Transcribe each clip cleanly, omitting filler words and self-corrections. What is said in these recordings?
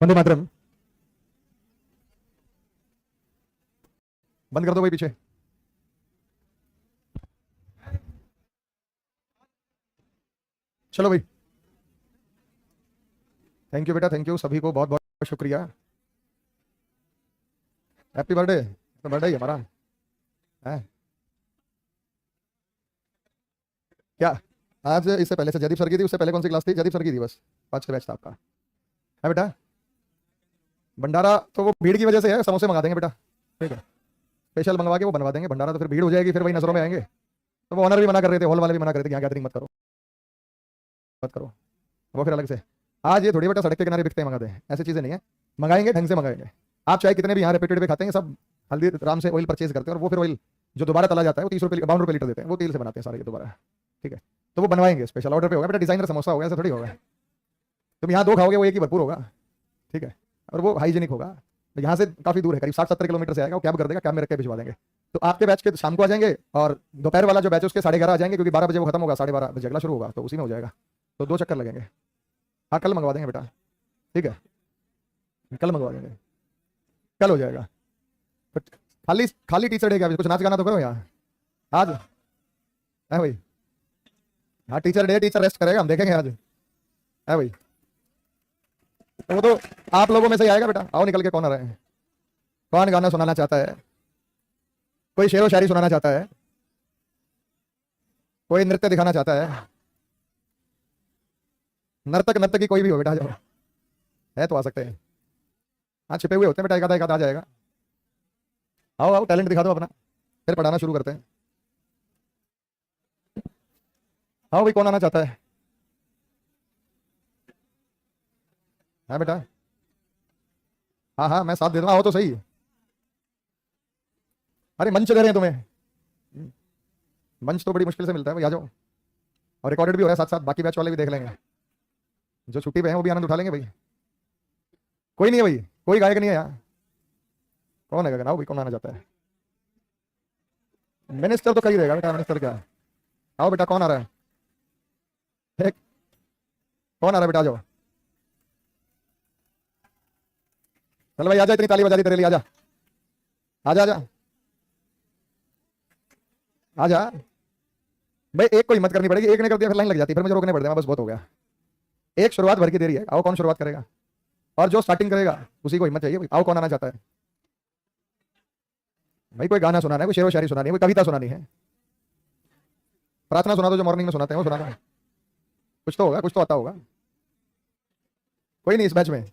वंदे मातरम। बंद कर दो भाई पीछे। चलो भाई। थैंक यू बेटा, थैंक यू सभी को बहुत बहुत शुक्रिया। Happy birthday. तो बर्थडे ही हमारा है क्या? आज इससे पहले से जयदीप सर की थी, उससे पहले कौन सी क्लास थी? जयदीप सर की थी बस। 5 बैच था आपका। है बेटा। भंडारा तो वो भीड़ की वजह से है, समोसे मंगा देंगे बेटा। ठीक है। स्पेशल मंगवा के वो बनवा देंगे भंडारा, तो फिर भीड़ हो जाएगी, फिर वही नजरों में आएंगे। तो वो ऑनर भी मना कर रहे थे, हॉल वाले भी मना कर रहे थे कि यहाँ गैदरिंग मत करो, मत करो। वो फिर अलग से। आज ये थोड़ी बेटा सड़क के किनारे बिकते हैं, मंगाते हैं ऐसी चीजें नहीं है। मंगाएंगे ढंग से मंगाएंगे। आप चाहे कितने भी यहाँ रेपेटेड पे खाते हैं, सब हल्दीराम से ऑयल परचेज करते हैं, और वो फिर ऑयल जो दोबारा तला जाता है वो 30 रुपये 52 रुपये लीटर देते हैं, वो तेल से बनाते हैं सारे ये दोबारा। ठीक है। तो वो बनवाएंगे, स्पेशल ऑर्डर पे होगा बेटा। डिजाइनर समोसा होगा, ऐसा थोड़ी होगा। तुम यहाँ 2 खाओगे, वो एक ही भरपूर होगा। ठीक है। और वो हाइजेनिक होगा। यहाँ से काफी दूर है, करीब 60-70 किलोमीटर से आएगा, वो कैब कर देगा, कैब में रख के भिजवा देंगे। तो आपके बैच के शाम को आ जाएंगे, और दोपहर वाला जो बैच है उसके 11:30 आ जाएंगे, क्योंकि 12 बजे वो खत्म होगा, 12:30 बजे अगला शुरू होगा, तो उसी में हो जाएगा। तो 2 चक्कर लगेंगे। हाँ कल मंगवा देंगे बेटा। ठीक है। कल मंगवा देंगे, कल हो जाएगा। बट खाली खाली टीचर डे क्या, कुछ नाच गाना तो करो यहाँ आज। है भाई। हाँ टीचर डे, टीचर रेस्ट करेगा, हम देखेंगे आज। है भाई। तो वो तो आप लोगों में से ही आएगा बेटा। आओ निकल के, कौन आ रहे हैं? कौन गाना सुनाना चाहता है? कोई शेरो शायरी सुनाना चाहता है? कोई नृत्य दिखाना चाहता है? नर्तक नर्तकी कोई भी हो बेटा, आ जाओ। है तो आ सकते हैं। हाँ छिपे हुए होते हैं बेटा, एक आधा आ जाएगा। आओ आओ, टैलेंट दिखा दो अपना, फिर पढ़ाना शुरू करते हैं। आओ भाई, कौन आना चाहता है? है बेटा। हाँ हाँ मैं साथ दे दूंगा, आओ तो सही। अरे मंच दे रहे हैं तुम्हें। मंच तो बड़ी मुश्किल से मिलता है भाई, आ जाओ। और रिकॉर्डेड भी हो रहा है साथ साथ, बाकी बैच वाले भी देख लेंगे। जो छुट्टी पे हैं वो भी आनंद उठा लेंगे भाई। कोई नहीं है भाई, कोई गायक नहीं है यहाँ। कौन है गाना? आओ भाई, कौन आना चाहता है? मिनिस्टर तो कर ही देगा बेटा, मिनिस्टर क्या है। आओ बेटा, कौन आ रहा है? एक, कौन आ रहा है बेटा? आ जाओ। चल भाई आजा, इतनी ताली बजा दी तेरे लिए, आजा आजा आजा आजा। भाई एक को हिम्मत करनी पड़ेगी, एक ने कर दिया फिर लाइन लग जाती है, फिर मुझे रोकने पड़ते हैं, बस बहुत हो गया। एक शुरुआत भर की देरी है। आओ, कौन शुरुआत करेगा? और जो स्टार्टिंग करेगा उसी को हिम्मत चाहिए भाई। आओ, कौन आना चाहता है? भाई कोई गाना सुनाना है, कोई शेरो शायरी सुनानी है, कोई कविता सुनानी है। प्रार्थना सुना दो, जो मॉर्निंग में सुनाते हैं वो सुनाना। कुछ तो होगा, कुछ तो आता होगा। कोई नहीं इस बैच में।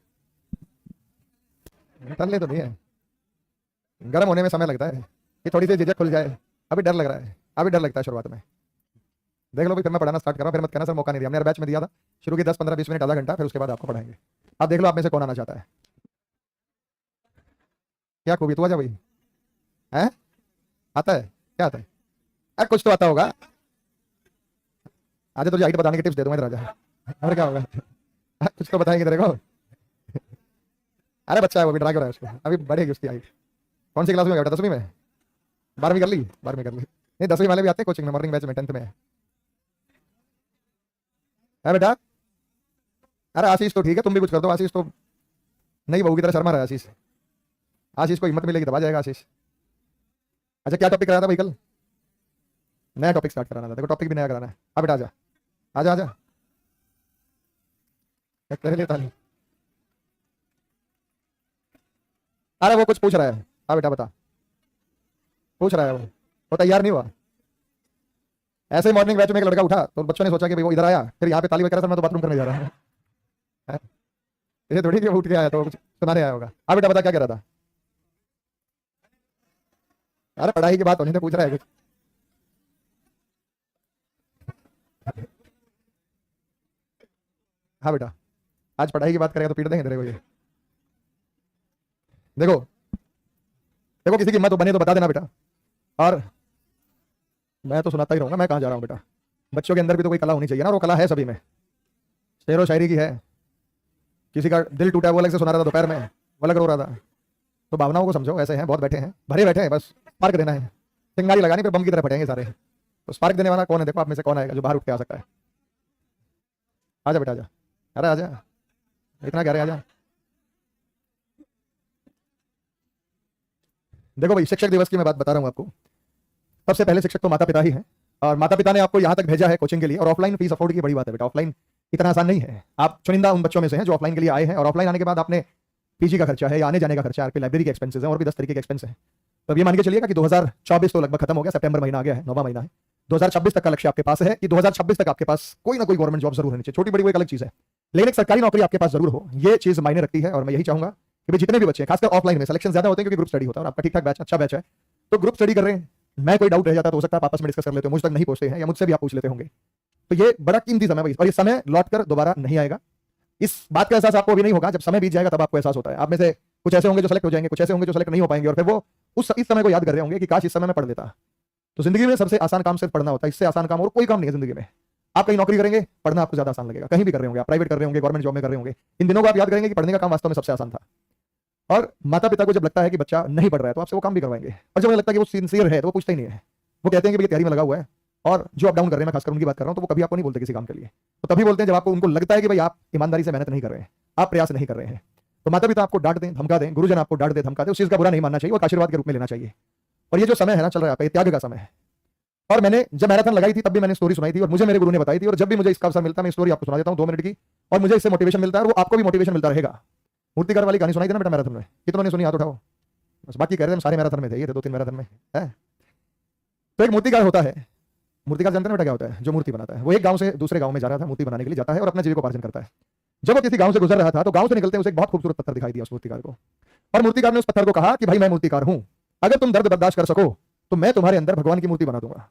टलने तो नहीं है, गर्म होने में समय लगता है, कि थोड़ी सी झिझक खुल जाए। अभी डर लग रहा है, अभी डर लगता है शुरुआत में। देख लो भाई, फिर मैं पढ़ाना स्टार्ट कर रहा हूँ, फिर मत कहना सर मौका नहीं दिया। हमने बैच में दिया था शुरू की 10-15-20 मिनट, आधा घंटा, फिर उसके बाद आपको पढ़ाएंगे। आप देख लो आप में से कौन आना चाहता है। क्या खूबी, तू आजा भाई। है? आता है? क्या आता है? अरे कुछ तो आता होगा। आजा, तुझे हाइट बताने की टिप्स दे दूंगा, इधर आजा। और क्या होगा? कुछ तो बताएंगे तेरे को। अरे बच्चा है वो, भी डरा क्यों रहा है उसको, अभी बढ़ेगी उसकी हाइट। कौन सी क्लास में गया बेटा? 10वीं में? 12वीं कर ली? 12वीं कर ली। नहीं 10वीं वाले भी आते हैं कोचिंग में, मॉर्निंग बैच में, 10th में है बेटा। अरे आशीष तो ठीक है, तुम भी कुछ कर दो। आशीष तो नहीं बहू की तरह शर्मा रहा है आशीष। आशीष को हिम्मत मिलेगी तब आ जाएगा आशीष। अच्छा क्या टॉपिक कराया था भाई कल? नया टॉपिक स्टार्ट कराना था, देखो टॉपिक भी नया कराना है। अब बेटा आजा, आजा आजा। क्या तेरे लिए ताली? अरे वो कुछ पूछ रहा है। हाँ बेटा बता। पूछ रहा है वो तैयार नहीं हुआ। ऐसे ही मॉर्निंग बैच में एक लड़का उठा, तो बच्चों ने सोचा कि भाई वो इधर आया, फिर यहाँ पे ताली वगैरह, सर मैं तो बाथरूम करने जा रहा हूँ। ये थोड़ी कि वो उठ के आया तो कुछ सुनाने आया होगा। हाँ बेटा बता, क्या कह रहा था? अरे पढ़ाई की बात होनी तो पूछ रहा है कुछ। हाँ बेटा, आज पढ़ाई की बात करेगा तो पीट देंगे तेरे को ये। देखो, देखो किसी की हिम्मत बने तो बता देना बेटा। और मैं तो सुनाता ही रहूंगा, मैं कहाँ जा रहा हूँ बेटा। बच्चों के अंदर भी तो कोई कला होनी चाहिए ना, और वो कला है सभी में। शेरो शायरी की है। किसी का दिल टूटा है, वो अलग से सुना रहा था दोपहर में, वो अलग रो रहा था। तो भावनाओं को समझो, ऐसे हैं बहुत बैठे हैं, भरे बैठे हैं, बस स्पार्क देना है। चिंगारी लगानी, फिर बम की तरह फटेंगे सारे। तो स्पार्क देने वाला कौन है? देखो आप में से कौन आएगा जो बाहर उठ के आ सकता है। आजा बेटा आजा। अरे आजा, इतना कह रहे आजा। देखो भाई, शिक्षक दिवस की मैं बात बता रहा हूँ आपको। सबसे पहले शिक्षक तो माता पिता ही हैं, और माता पिता ने आपको यहाँ तक भेजा है कोचिंग के लिए, और ऑफलाइन फीस अफोर्ड की बड़ी बात है बेटा। ऑफलाइन इतना आसान नहीं है। आप चुनिंदा उन बच्चों में से हैं जो ऑफलाइन के लिए आए हैं, और ऑफलाइन आने के बाद आपने पीजी का खर्चा है या आने जाने का खर्चा है, आपकी लाइब्रेरी के एक्सपेंसेस हैं, और भी 10 तरीके के एक्सपेंस हैं। तो अब ये मान के चलिएगा कि 2024 तो लगभग खत्म हो गया, सितंबर महीना आ गया है, 9वां महीना है। 2026 तक का लक्ष्य आपके पास है कि 2026 तक आपके पास कोई ना कोई गवर्नमेंट जॉब जरूर होनी चाहिए। छोटी बड़ी वो एक अलग चीज है, लेकिन एक सरकारी नौकरी आपके पास जरूर हो, ये चीज मायने रखती है। और मैं यही चाहूंगा कि भाई जितने भी बच्चे, खासकर ऑफलाइन में सिलेक्शन ज्यादा होते हैं क्योंकि ग्रुप स्टडी होता है, और आपका ठीक ठाक बैच, अच्छा बैच है, तो ग्रुप स्टडी कर रहे हैं। मैं कोई डाउट रह जाता तो हो सकता है आपस में डिस्कस कर लेते हो, मुझ तक नहीं पहुंचते हैं, या मुझसे भी आप पूछ लेते होंगे। तो ये बड़ा कीमती समय भाई, और ये समय लौट कर दोबारा नहीं आएगा। इस बात का एहसास आपको अभी नहीं होगा, जब समय बीत जाएगा तब आपको एहसास होता है। आप में से कुछ ऐसे होंगे जो सेलेक्ट हो जाएंगे, कुछ ऐसे होंगे जो सेलेक्ट नहीं हो पाएंगे, और फिर वो इस समय को याद कर रहे होंगे कि काश इस समय में पढ़ लेता। तो जिंदगी में सबसे आसान काम सिर्फ पढ़ना होता है, इससे आसान काम और कोई काम नहीं है जिंदगी में। आप कहीं नौकरी करेंगे, पढ़ना आपको ज्यादा आसान लगेगा। कहीं भी कर रहे होंगे आप, प्राइवेट कर रहे होंगे, गवर्नमेंट जॉब में कर रहे होंगे, इन दिनों को आप याद करेंगे कि पढ़ने का काम वास्तव में सबसे आसान था। और माता पिता को जब लगता है कि बच्चा नहीं पढ़ रहा है तो आपसे वो काम भी करवाएंगे, और जब उन्हें लगता है कि वो सिंसियर है तो वो पूछते ही नहीं है। वो कहते हैं कि भैया तैयारी में लगा हुआ है, और जो अप डाउन कर रहे हैं, मैं खासकर उनकी बात कर रहा हूं, तो वो कभी आपको नहीं बोलते किसी काम के लिए। तो तभी बोलते हैं जब आपको उनको लगता है कि भाई आप ईमानदारी से मेहनत नहीं कर रहे हैं, आप प्रयास नहीं कर रहे हैं। तो माता पिता आपको डांट दें, धमका दें, गुरुजन आपको डांट दे, धमका दे, उस चीज का बुरा नहीं मानना चाहिए, और आशीर्वाद के रूप में लेना चाहिए। और ये जो समय है ना चल रहा है आपका, ये त्याग का समय है। और मैंने जब मैराथन लगाई थी तब भी मैंने स्टोरी सुनाई थी, और मुझे मेरे गुरु ने बताई थी, और जब भी मुझे इसका अवसर मिलता है मैं स्टोरी आपको सुना देता हूं 2 मिनट की, और मुझे इससे मोटिवेशन मिलता है, और वो आपको भी मोटिवेशन मिलता रहेगा। मूर्तिकार वाली कहानी सुनाई थी ना बेटा मैराथन में, कितनों ने सुनी? हाथ उठाओ। बस बाकी कह रहे हैं सारे मैराथन में थे, ये थे 2-3 मैराथन में है। तो एक मूर्तिकार होता है, मूर्तिकार जानते हैं बेटा क्या होता है? जो मूर्ति बनाता है। वो एक गांव से दूसरे गांव में जा रहा था, मूर्ति बनाने के लिए जाता है, और अपना जीविकोपार्जन करता है। जब वो किसी गांव से गुजर रहा था तो गांव से निकलते उसे एक बहुत खूबसूरत पत्थर दिखाई दिया उस मूर्तिकार को, और मूर्तिकार ने उस पत्थर को कहा कि भाई मैं मूर्तिकार हूं, अगर तुम दर्द बर्दाश्त कर सको तो मैं तुम्हारे अंदर भगवान की मूर्ति बना दूंगा।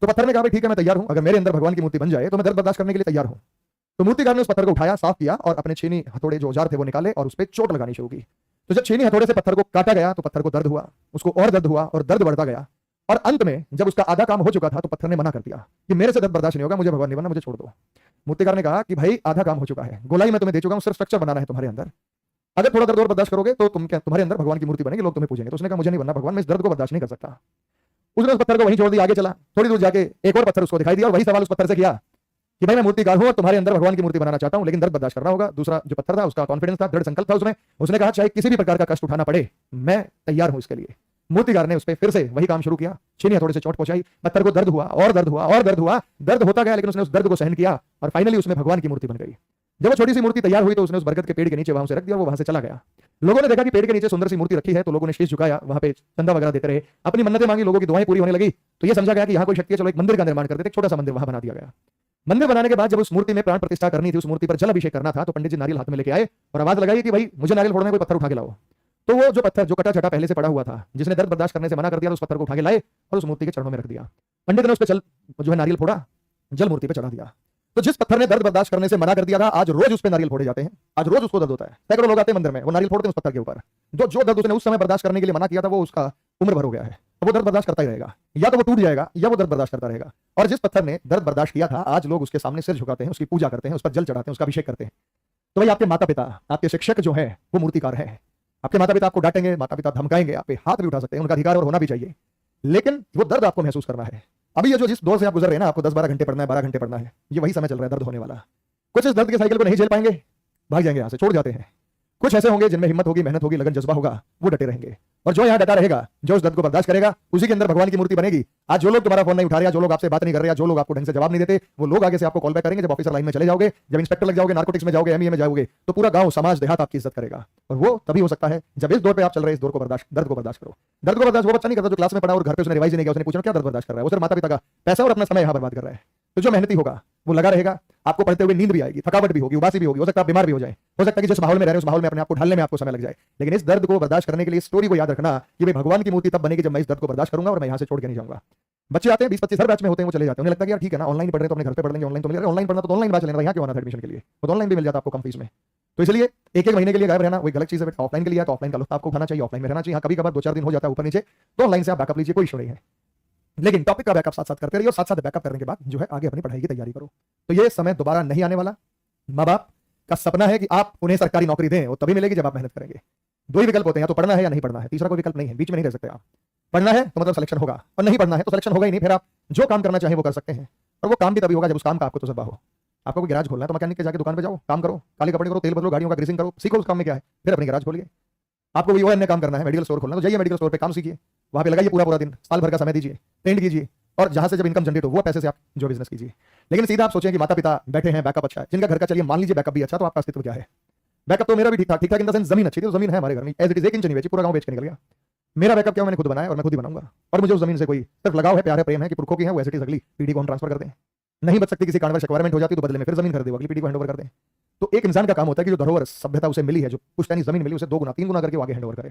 तो पत्थर ने कहा ठीक है मैं तैयार हूं, अगर मेरे अंदर भगवान की मूर्ति बन जाए तो मैं दर्द बर्दाश्त करने के लिए तैयार हूं। तो मूर्तिकार ने उस पत्थर को उठाया, साफ किया, और अपने छेनी हथौड़े जो औजार थे वो निकाले और उस पर चोट लगानी शुरू की। तो जब छेनी हथौड़े से पत्थर को काटा गया तो पत्थर को दर्द हुआ, उसको और दर्द हुआ, और दर्द बढ़ता गया, और अंत में जब उसका आधा काम हो चुका था तो पत्थर ने मना कर दिया कि मेरे से दर्द बर्दाश्त नहीं होगा, मुझे भगवान नहीं बनना, मुझे छोड़ दो। मूर्तिकार ने कहा कि भाई आधा काम हो चुका है, गोलाई मैं तुम्हें दे चुका हूं, सिर्फ स्ट्रक्चर बनाना है तुम्हारे अंदर। अगर थोड़ा दर्द और बर्दाश्त करोगे तो तुम्हारे अंदर भगवान की मूर्ति बनेगी, लोग तुम्हें पूछेंगे। तो उसने कहा मुझे नहीं बनना भगवान, मैं इस दर्द को बर्दाश्त नहीं कर सकता। उसने उस पत्थर को वहीं छोड़ दिया, आगे चला, थोड़ी दूर जाके एक और पत्थर उसको दिखाई दिया, और वही सवाल उस पत्थर से किया कि भाई मैं मूर्तिकार हूं और तुम्हारे अंदर भगवान की मूर्ति बनाना चाहता हूं, लेकिन दर्द बर्दाश्त करना होगा। दूसरा जो पत्थर था उसका कॉन्फिडेंस था, दृढ़ संकल्प था उसमें। उसने कहा चाहे किसी भी प्रकार का कष्ट उठाना पड़े मैं तैयार हूं इसके लिए। मूर्तिकार ने उस पर फिर से वही काम शुरू किया, छेनी हथौड़े से चोट पहुंचाई, पत्थर को दर्द हुआ और दर्द हुआ और दर्द हुआ, दर्द होता गया, लेकिन उसने उस दर्द को सहन किया, और फाइनली उसमें भगवान की मूर्ति बन गई। जब वो छोटी सी मूर्ति तैयार हुई तो उसने उस बरगद के पेड़ के नीचे वहां से रख दिया, वो वहां से चला गया। लोगों ने देखा कि पेड़ के नीचे सुंदर सी मूर्ति रखी है, तो लोगों ने शीश झुकाया, वहां पे चंदा वगैरह देते रहे, अपनी मन्नतें मांगी, लोगों की दुआएं पूरी होने लगी। तो ये समझा गया कि यहाँ कोई शक्ति है, चलो एक मंदिर का निर्माण कर देते, एक छोटा सा मंदिर वहां बना दिया गया। मंदिर बनाने के बाद जब उस मूर्ति में प्राण प्रतिष्ठा करनी थी, उस मूर्ति पर जल अभिषेक करना था, तो पंडित जी नारियल हाथ में लेके आए और आवाज लगाई कि भाई मुझे नारियल फोड़ने कोई पत्थर उठा के लाओ। तो वो जो पत्थर जो कटा चटा पहले से पड़ा हुआ था, जिसने दर्द बर्दाश्त करने से मना कर दिया, तो उस पत्थर को उठा के लाए और उस मूर्ति के चरणों में रख दिया। पंडित ने उस पर जो है नारियल फोड़ा, जल मूर्ति पे चढ़ा दिया। तो जिस पत्थर ने दर्द बर्दाश्त करने से मना कर दिया था, आज रोज उस पर नारियल फोड़े जाते हैं, आज रोज उसको दर्द होता है। सैकड़ों लोग आते हैं मंदिर में, वो नारियल फोड़ते हैं उस पत्थर के ऊपर। जो दर्द उसने उस समय बर्दाश्त करने के लिए मना किया था, वो उसका उम्र भर हो गया है, वो दर्द बर्दाश्त करता ही रहेगा, या तो वो टूट जाएगा या वो दर्द बर्दाश्त करता रहेगा। और जिस पत्थर ने दर्द बर्दाश्त किया था, आज लोग उसके सामने सिर झुकाते हैं, उसकी पूजा करते हैं, उस पर जल चढ़ाते हैं, उसका अभिषेक करते हैं। तो भाई आपके माता पिता, आपके शिक्षक जो है वो मूर्तिकार है। आपके माता पिता आपको डांटेंगे, माता पिता धमकाएंगे, आप पे हाथ भी उठा सकते हैं, उनका अधिकार और होना भी चाहिए, लेकिन वो दर्द आपको महसूस करना है। अभी ये जो जिस दौर से आप गुजर रहे हैं ना, आपको 10-12 घंटे पढ़ना है, 12 घंटे पढ़ना है, ये वही समय चल रहा है दर्द होने वाला। कुछ इस दर्द के साइकिल को नहीं झेल पाएंगे, भाग जाएंगे यहाँ से, छोड़ जाते हैं। कुछ ऐसे होंगे जिनमें हिम्मत होगी, मेहनत होगी, लगन जज्बा होगा, वो डटे रहेंगे। और जो यहाँ डटा रहेगा, जो उस दर्द को बर्दाश्त करेगा, उसी के अंदर भगवान की मूर्ति बनेगी। आज जो लोग तुम्हारा फोन नहीं उठा रहे, जो लोग आपसे बात नहीं कर रहे, जो लोग आपको ढंग से जवाब नहीं देते, वो लोग आगे से आपको कॉल बैक करेंगे। जब ऑफिसर लाइन में चले जाओगे, जब इंस्पेक्टर लग जाओगे, नार्कोटिक्स में जाओगे, एमईए में जाओगे, तो पूरा गांव समाज देहात आपकी इज्जत करेगा। और वो तभी हो सकता है जब इस दौर पे आप चल रहे, इस दौर को बर्दाश्त, दर्द को बर्दाश्त करो। दर्द को बर्दाश्त वो बच्चा नहीं करता जो क्लास में पढ़ा और घर पे उसने रिवाइज नहीं किया, उसने पूछा क्या दर्द बर्दाश्त कर रहा है। वो सिर्फ माता पिता का पैसा और अपना समय यहाँ बर्बाद कर रहा है। तो जो मेहनती होगा वो लगा रहेगा, आपको पढ़ते हुए नींद भी आएगी, थकावट भी होगी, उबासी भी होगी, हो सकता है आप बीमार भी हो जाए, हो सकता है कि जिस माहौल में रह रहे हैं उस माहौल में अपने आप को ढालने में आपको समय लग जाए। लेकिन इस दर्द को बर्दाश्त करने के लिए स्टोरी को याद रखना कि भाई भगवान की मूर्ति तब बनेगी जब मैं इस दर्द को बर्दाश्त करूंगा और मैं यहाँ से छोड़ के नहीं जाऊंगा। बच्चे आते हैं 20-25 हर बैच में होते हैं, वो चले जाते हैं, उन्हें लगता है यार ठीक है ना, ऑनलाइन पढ़ रहे तो अपने घर पे पढ़ लेंगे, ऑनलाइन तो मिल रहा है, ऑनलाइन पढ़ना तो ऑनलाइन बैच लेना, यहाँ क्यों आना था एडमिशन के लिए, वो ऑनलाइन भी मिल जाता आपको कम फीस में। तो इसलिए एक महीने के लिए गायब रहना वो गलत चीज है। ऑफलाइन के लिए तो ऑफलाइन का लुत्फ आपको उठाना चाहिए, ऑफलाइन में रहना चाहिए। कभी कभार 2-4 दिन हो जाता है ऊपर नीचे, तो ऑनलाइन से आप बैकअप लीजिए, कोई इशू नहीं है, लेकिन टॉपिक का बैकअप साथ साथ करते रहिए, और साथ साथ बैकअप करने के बाद जो है आगे अपनी पढ़ाई की तैयारी करो। तो ये समय दोबारा नहीं आने वाला। माँ बाप का सपना है कि आप उन्हें सरकारी नौकरी दें, वो तभी मिलेगी जब आप मेहनत करेंगे। दो ही विकल्प होते हैं, या तो पढ़ना है या नहीं पढ़ना है, तीसरा कोई विकल्प नहीं है, बीच में नहीं रह सकते आप। पढ़ना है तो मतलब सिलेक्शन होगा, और नहीं पढ़ना है तो सिलेक्शन होगा ही नहीं। फिर आप जो काम करना चाहें वो कर सकते हैं, और वो काम भी तभी होगा जब उस काम का आपको तजुर्बा हो। आपको कोई गैराज खोलना है तो मैकेनिक के जाके दुकान पे जाओ, काम करो, काले कपड़े करो, तेल बदलो, गाड़ियों का ग्रीसिंग करो, सीखो उस काम में क्या है, फिर अपनी गैराज खोलिए। आपको वही अन्य काम करना है, मेडिकल स्टोर खोलना, तो जाइए मेडिकल स्टोर पे काम सीखिए, वहां पे लगाइए पूरा पूरा दिन, साल भर का समय दीजिए, ट्रेंड कीजिए, और जहां से जब इनकम जनरेट हो वो पैसे से आप जो बिजनेस कीजिए। लेकिन सीधा आप सोचें कि माता पिता बैठे हैं, बैकअप अच्छा है, जिनका घर का चलिए मान लीजिए बैकअप भी अच्छा, तो आपका अस्तित्व क्या है? बैकअप तो मेरा भी ठीक ठाक इन द सेंस जमीन अच्छी थी, तो जमीन है हमारे घर में, एज इट इज 1 इंच नहीं बेची, पूरा गांव बेच के निकल गया। मेरा बैकअप क्या मैंने खुद बनाया और मैं खुद ही बनाऊंगा, और मुझे उस जमीन से कोई सिर्फ लगाव है, प्यार है, प्रेम है कि पुरखों की है, वो एज इट इज अगली पीढ़ी को हम ट्रांसफर कर दें। नहीं बच सकती, किसी कारणवश रिक्वायरमेंट हो जाती तो बदले में फिर जमीन खरीदे, अगली पीढ़ी को हैंड ओवर कर दें। तो एक इंसान का काम होता है कि जो धरोहर सभ्यता उसे मिली है, जो पुश्तैनी जमीन मिली, उसे 2 गुना 3 गुना करके वो आगे हैंड ओवर करे।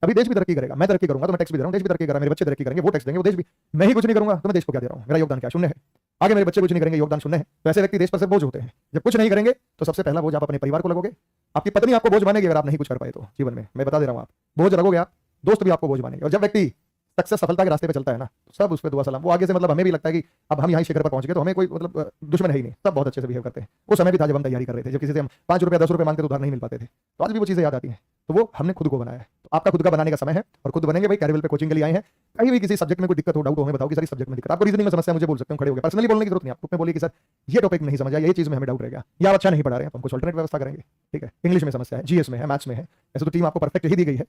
तभी देश भी तरक्की करेगा। मैं तरक्की करूंगा तो मैं टैक्स भी दे रहा हूं, देश भी तरक्की करेगा, मेरे बच्चे तरक्की करेंगे, वो टैक्स देंगे, वो देश भी। मैं ही कुछ नहीं करूंगा तो मैं देश को क्या दे रहा हूं? मेरा योगदान क्या शून्य है। आगे मेरे बच्चे कुछ नहीं करेंगे, योगदान शून्य है। तो ऐसे व्यक्ति देश पर से बोझ होते हैं। जब कुछ नहीं करेंगे तो सबसे पहला बोझ आप अपने परिवार को लगोगे। आपकी पत्नी आपको बोझ मानेगी अगर आप नहीं कुछ कर पाए तो जीवन में, मैं बता दे रहा हूं, आप बोझ लगोगे, आप दोस्त भी आपको बोझ मानेंगे। और जब व्यक्ति सक्सेस सफलता के रास्ते पे चलता है ना, तो सब उस पर दुआ सलाम। वो आगे से मतलब हमें भी लगता है कि अब हम यहाँ शिखर पर पहुंच गए, तो हमें कोई मतलब दुश्मन है ही नहीं, सब बहुत अच्छे से बिहेव करते हैं। वो समय भी था जब हम तैयारी कर रहे थे, जब किसी से हम 5 रुपया 10 रुपये मांगते तो उधार नहीं मिल पाते थे, तो आज भी वो चीजें याद आती हैं। तो वो हमने खुद को बनाया है, तो आपका खुद का बनाने का समय है, और खुद बनेंगे भाई। कैरियर पे कोचिंग के लिए आए हैं, कहीं भी किसी सब्जेक्ट में कोई दिक्कत हो, डाउट हो, हमें बताओ कि सर इस सब्जेक्ट में दिक्कत, आपको रीजनिंग में समस्या, मुझे बोल सकते हो, खड़े हो गए, पर्सनली बोलने की जरूरत नहीं, आप ग्रुप में बोलिए कि सर ये टॉपिक नहीं समझ आया, ये चीज में हमें डाउट रहेगा, या आप अच्छा नहीं पढ़ा रहे हैं, तो हम कुछ अल्टरनेट व्यवस्था करेंगे। ठीक है, इंग्लिश में समस्या है, जीएस में है, मैथ्स में है, ऐसे तो टीम आपको परफेक्ट ही दी गई है।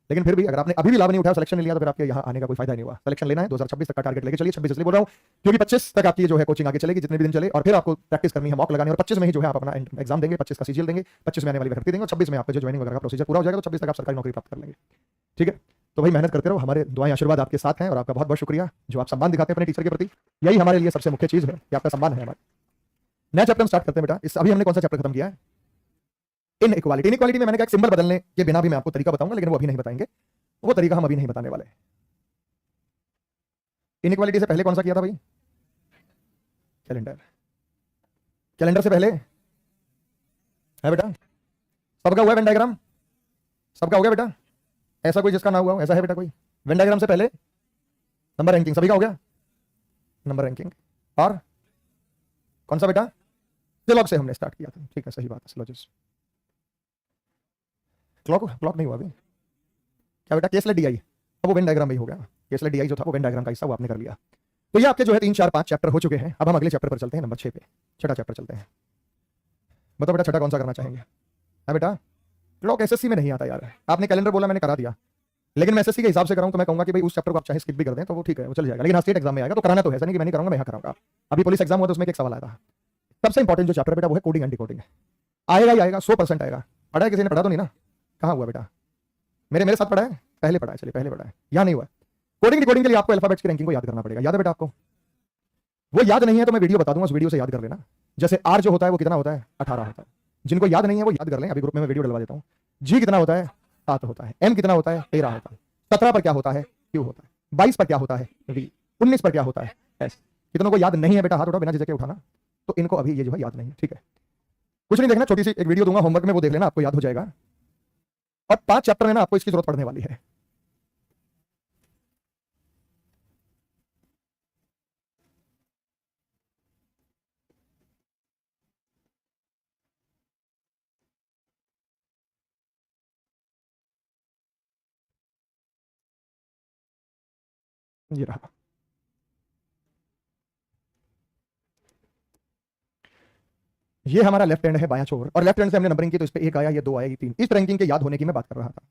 लेकिन फिर भी अगर आपने अभी भी लाभ नहीं उठाया, सिलेक्शन नहीं लिया, तो फिर आपके यहाँ आने का कोई फायदा नहीं हुआ। सिलेक्शन लेना है, 2026 तक का टारगेट लेके चलिए। 26 इसलिए बोल रहा हूँ क्योंकि 25 तक आपकी जो है कोचिंग आगे चलेगी, जितने भी दिन चले, और फिर आपको प्रैक्टिस करनी है, मॉक लगानी है, और 25 में ही जो है आप अपना एग्जाम देंगे, 25 का सीजीएल देंगे, 25 में आने वाली भर्ती देंगे, और 26 में आपका जो ज्वाइनिंग वगैरह का प्रोसीजर पूरा हो जाएगा, तो 26 तक आप सरकारी नौकरी प्राप्त कर लेंगे। ठीक है, तो भाई मेहनत करते रहो, हमारे दुआएं आशीर्वाद आपके साथ हैं, और आपका बहुत बहुत शुक्रिया जो आप सम्मान दिखाते हैं अपने टीचर के प्रति। यही हमारे लिए सबसे मुख्य चीज है कि आपका सम्मान है हमारा। नया चैप्टर हम स्टार्ट करते हैं बेटा। इस अभी हमने कौन सा चैप्टर खत्म किया है? इनइक्वालिटी। इनइक्वालिटी में मैंने कहा एक सिंबल बदलने के बिना भी मैं आपको तरीका बताऊंगा, लेकिन वो अभी नहीं बताएंगे, वो तरीका हम अभी नहीं बताने वाले। इनइक्वालिटी से पहले कौन सा किया था भाई? कैलेंडर। कैलेंडर से पहले है बेटा, सबका हुआ है वेन डायग्राम? सबका हो गया बेटा? ऐसा कोई जिसका ना हुआ हो, ऐसा है बेटा कोई? वेन डायग्राम से पहले नंबर रैंकिंग सभी का हो गया? Number ranking. और कौन सा बेटा? सिलॉग से हमने स्टार्ट किया था। ठीक है, सही बात है, सिलॉजिस। क्लॉक नहीं हुआ अभी क्या बेटा? केस डी आई, अब वो वेन डायग्राम भी हो गया। केस डी आई जो था वो वेन डायग्राम का हिस्सा, वो आपने कर लिया। तो ये आपके जो है 3 4 5 चैप्टर हो चुके हैं। अब हम अगले चैप्टर पर चलते हैं, नंबर 6 पे, छठा चैप्टर चलते हैं। बताओ बेटा छठा कौन सा करना चाहेंगे? है बेटा? क्लॉक एसएससी में नहीं आता यार, आपने कैलेंडर बोला, मैंने करा दिया, लेकिन मैं एसएससी के हिसाब से कराऊं तो मैं कहूंगा कि भाई उस चैप्टर को आप चाहे स्किप भी कर दें तो वो ठीक है, वो चल जाएगा। लेकिन स्टेट एग्जाम में आएगा तो कराना तो है, ऐसा नहीं कि मैं नहीं करूंगा, मैं यहाँ कराऊंगा। अभी पुलिस एग्जाम हुआ तो उसमें एक सवाल आया था, सबसे इंपॉर्टेंट जो चैप्टर बेटा वो है कोडिंग एंड डिकोडिंग। आएगा ही आएगा, 100% आएगा। पढ़ा है किसी ने? पढ़ा तो नहीं ना? कहाँ हुआ बेटा? मेरे साथ पढ़ा है? पहले पढ़ा है, चलिए पहले पढ़ा है, यहाँ नहीं हुआ। कोडिंग डिकोडिंग के लिए आपको अल्फाबेट्स की रैंकिंग को याद करना पड़ेगा। याद है बेटा आपको? वो याद नहीं है तो मैं वीडियो बता दूंगा, उस वीडियो से याद कर लेना। जैसे आर जो होता है वो कितना होता है? 18 होता है। जिनको याद नहीं है वो याद कर लें, अभी ग्रुप में मैं वीडियो डलवा देता हूँ। जी कितना होता है? 7 होता है। एम कितना होता है? 13 होता है। 17 पर क्या होता है? क्यू होता है। 22 पर क्या होता है? वी। 19 पर क्या होता है? एस। कितनों को याद नहीं है बेटा? हाथ उठाओ, बिना झिझक के उठाना। तो इनको अभी ये जो है याद नहीं है, ठीक है? कुछ नहीं देखना, छोटी सी एक वीडियो दूंगा होमवर्क में, वो देख लेना, आपको याद हो जाएगा। और 5 चैप्टर में ना आपको इसकी जरूरत पड़ने वाली है। ये रहा, ये हमारा लेफ्ट हैंड है, बायां छोर, और लेफ्ट हैंड से हमने नंबरिंग की तो इस पे 1 आया, ये 2 आया, ये 3। इस रैंकिंग के याद होने की मैं बात कर रहा था।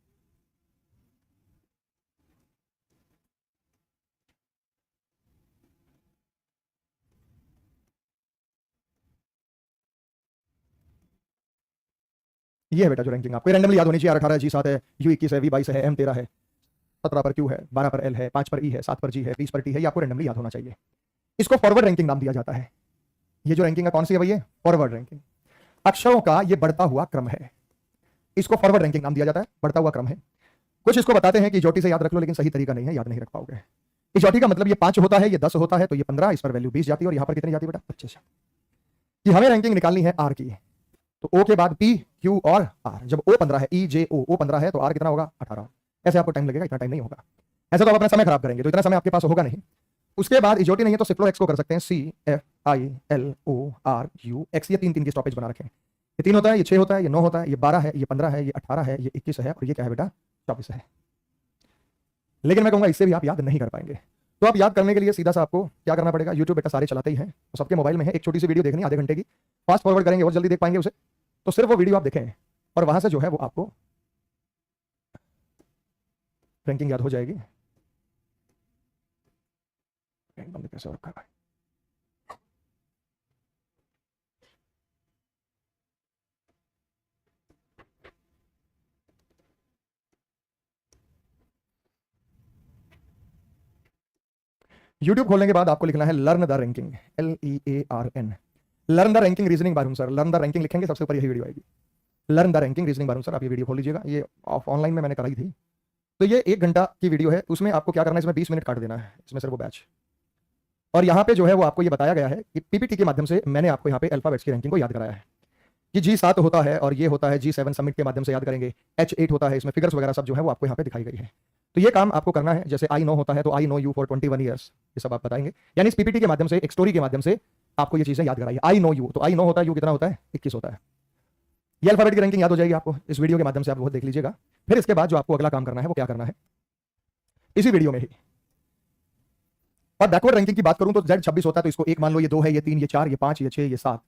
ये है बेटा जो रैंकिंग आपको रैंडमली याद होनी चाहिए। R18 है, G7 है, U21 है, V22 है, M13 है, 17 पर Q है, 12 पर L है, 5 पर E है, 7 पर G है, 20 पर T है। ये आपको रैंडमली याद होना चाहिए। इसको फॉरवर्ड रैंकिंग नाम दिया जाता है। ये जो रैंकिंग है कौन सी है भैया? Forward ranking. अक्षरों का ये बढ़ता हुआ क्रम है, इसको फॉरवर्ड रैंकिंग नाम दिया जाता है, बढ़ता हुआ क्रम है। कुछ इसको बताते हैं कि ज्योति से याद रख लो, लेकिन सही तरीका नहीं है, याद नहीं रख पाओगे। इस ज्योति का मतलब ये 5 होता है, ये 10 होता है, तो ये 15, इस पर वैल्यू 20 जाती है, और यहां पर कितनी जाती है बेटा? 25। कि हमें रैंकिंग निकालनी है आर की, तो ओ के बाद पी, क्यू और आर। जब ओ 15 है, ई जे ओ 15 है, तो आर कितना होगा? 18। ऐसे आपको टाइम लगेगा, इतना टाइम नहीं होगा। ऐसे तो आप अपना समय खराब करेंगे, तो इतना समय आपके पास होगा नहीं। उसके बाद इजोटी नहीं है तो सिफ्लो एक्स को कर सकते हैं, C F I L O R U X. ये 3 3 की स्टॉपेज बना रखें। ये 3 होता है, ये 6 होता है, ये 9 होता है, ये 12 है, ये 15 है, ये 18 है, ये 21 है, और ये क्या है बेटा? 24 है। लेकिन मैं कहूंगा इससे भी आप याद नहीं कर पाएंगे। तो आप याद करने के लिए सीधा सा आपको क्या करना पड़ेगा? यूट्यूब बेटा सारे चलाते ही हैं, तो सबके मोबाइल में है। एक छोटी सी वीडियो देखनी, आधे घंटे की, फास्ट फॉरवर्ड करेंगे और जल्दी देख पाएंगे उसे। तो सिर्फ वो वीडियो आप देखें और वहां से जो है वो आपको रैंकिंग याद हो जाएगी। बंद कैसे हो रखा है? यूट्यूब खोलने के बाद आपको लिखना है learn the ranking, LEARN, learn the ranking reasoning बारूम सर। लर्न द रैंकिंग लिखेंगे, सबसे ऊपर यही वीडियो आएगी, लर्न द रैंकिंग रीजनिंग बारूम सर। आप ये वीडियो खोल लीजिएगा, ये ऑनलाइन में मैंने कराई थी। तो ये 1 घंटा की वीडियो है, उसमें आपको क्या करना है, इसमें 20 मिनट काट देना है, इसमें सिर्फ वो बैच। और यहाँ पे जो है वो आपको ये बताया गया है कि पीपीटी के माध्यम से मैंने आपको यहाँ पे अल्फाबेट्स की रैंकिंग को याद कराया है कि G7 होता है और ये होता है G7 समिट के माध्यम से याद करेंगे, H8 होता है, इसमें फिगर्स वगैरह सब जो है वो आपको यहाँ पे दिखाई गई है। तो ये काम आपको करना है। जैसे I know होता है तो I know you for 21 years, ये सब आप बताएंगे। यानी इस पीपीटी के माध्यम से, एक स्टोरी के माध्यम से आपको ये चीजें याद कराई है। I know you, तो I know होता है, यू कितना होता है, 21 होता है। ये अल्फाबेट की रैंकिंग याद हो जाएगी आपको, इस वीडियो के माध्यम से आप वो देख लीजिएगा। फिर इसके बाद जो आपको अगला काम करना है वो क्या करना है, इसी वीडियो में ही। और बैकवर्ड रैंकिंग की बात करूं तो Z26 होता है, तो इसको 1 मान लो, ये 2 है, ये 3, ये 4, ये 5, ये 6, ये 7,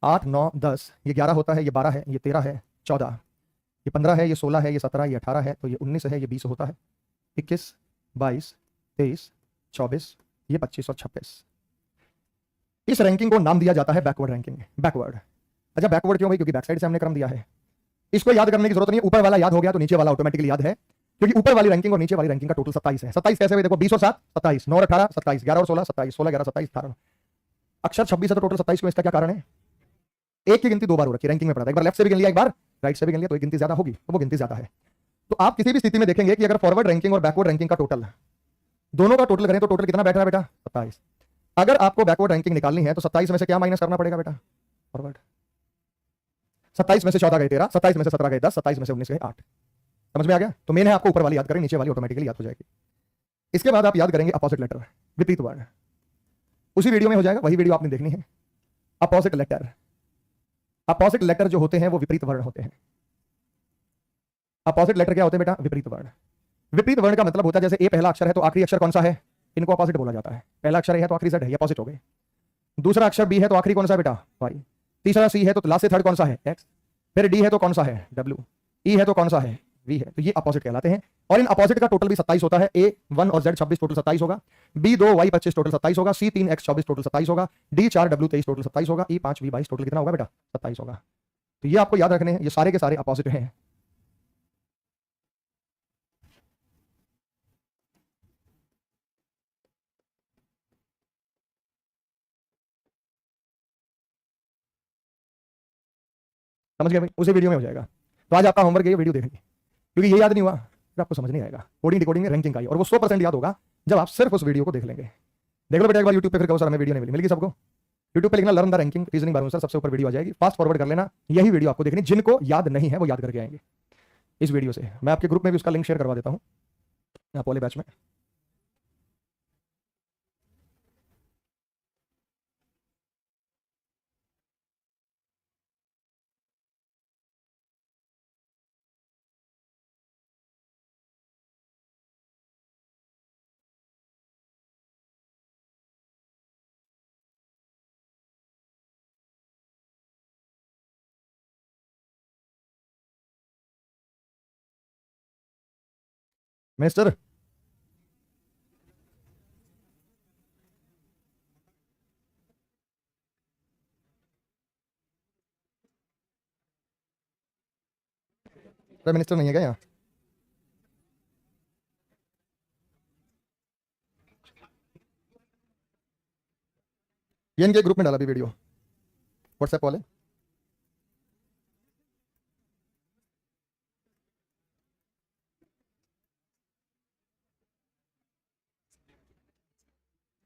8, 9, 10, ये 11 होता है, ये 12 है, ये 13 है, 14, ये 15 है, ये 16 है, ये 17, ये 18 है, तो ये 19 है, ये 20 होता है, 21, 22, 23, 24, ये 25 और 26। इस रैंकिंग को नाम दिया जाता है बैकवर्ड रैंकिंग। बैकवर्ड, अच्छा बैकवर्ड क्यों भाई? क्योंकि बैक साइड से हमने क्रम दिया है। इसको याद करने की जरूरत नहीं है, ऊपर वाला याद हो गया तो नीचे वाला ऑटोमेटिकली याद है, क्योंकि ऊपर वाली रैंकिंग और नीचे वाली रैंकिंग का टोटल 27 है। 27 कैसे हुए देखो, 20 और 7 27, 9 और 18 27, 11 और 16 27, 16 11 27 18, अक्षर 26 है तो टोटल 27 क्यों? इसका क्या कारण है? एक की गिनती 2 बार हो रखी है रैंकिंग में पड़ा था, एक बार लेफ्ट से भी गिन लिया, एक बार राइट से भी गिन लिया, तो एक गिनती ज्यादा होगी, तो वो गिनती ज्यादा है। तो आप किसी भी स्थिति में देखेंगे कि अगर फॉरवर्ड रैंकिंग और बैकवर्ड रैंकिंग का टोटल, दोनों का टोटल करें तो टोटल कितना बैठ रहा है बेटा? 27। अगर आपको बैकवर्ड रैंकिंग निकालनी है तो 27 में से क्या माइनस करना पड़ेगा बेटा? फॉरवर्ड। 27 में से 14 गए 13, 27 में से 17 गए 10, 27 में से 19 गए 8। समझ में आ गया? तो मेन है आपको ऊपर वाली याद करें, नीचे वाली ऑटोमेटिकली याद हो जाएगी। इसके बाद आप याद करेंगे अपोजिट लेटर, विपरीत वर्ण, उसी वीडियो में हो जाएगा, वही वीडियो आपने देखनी है। अपोजिट लेटर, अपोजिट लेटर जो होते हैं वो विपरीत वर्ण होते हैं। अपोजिट लेटर क्या होते हैं बेटा? विपरीत वर्ण। विपरीत वर्ण का मतलब होता है जैसे ए पहला अक्षर है तो आखिरी अक्षर कौन सा है? इनको अपोजिट बोला जाता है। पहला अक्षर ए है तो आखिरी जेड है, ये अपोजिट हो गए। दूसरा अक्षर बी है तो आखिरी कौन सा है बेटा? वाई। तीसरा सी है तो लास्ट से थर्ड कौन सा है? एक्स। फिर डी है तो कौन सा है? डब्ल्यू। ई है तो कौन सा है? वी है। तो ये अपोजिट कहलाते हैं। और इन अपोजिट का टोटल भी 27 होता है। ए 1 और जेड 26 टोटल 27 होगा, बी 2 वाई 25 टोटल 27 होगा, सी 3 एक्स 24 टोटल 27 होगा, डी 4 डब्ल्यू 23 टोटल 27 होगा, ई 5 वी 22 टोटल कितना होगा बेटा? 27 होगा। तो ये आपको याद रखने हैं, ये सारे के सारे अपोजिट हैं। समझ गए भाई? उसी वीडियो में हो जाएगा। तो आज आपका होमवर्क ये वीडियो देखनी, क्योंकि ये याद नहीं हुआ फिर आपको समझ नहीं आएगा। कोडिंग डिकोडिंग रैंकिंग का ही, और वो 100% याद होगा जब आप सिर्फ उस वीडियो को देख लेंगे। देख लो बेटा एक बार यूट्यूब पे, फिर कहो सर हमें वीडियो नहीं मिली। मिलेगी सबको? यूट्यूब पे लिखना लर्न द रैंकिंग रीजनिंग बारूम सर, सबसे ऊपर वीडियो आ जाएगी, फास्ट फॉरवर्ड कर लेना। यही वीडियो आपको देखनी, जिनको याद नहीं है वो याद करके आएंगे इस वीडियो से। मैं आपके ग्रुप में भी उसका लिंक शेयर करवा देता हूँ, आप वाले बैच में। मिस्टर प्राइम मिनिस्टर नहीं है क्या यहाँ? ये इनके ग्रुप में डाला भी वीडियो, व्हाट्सएप वाले।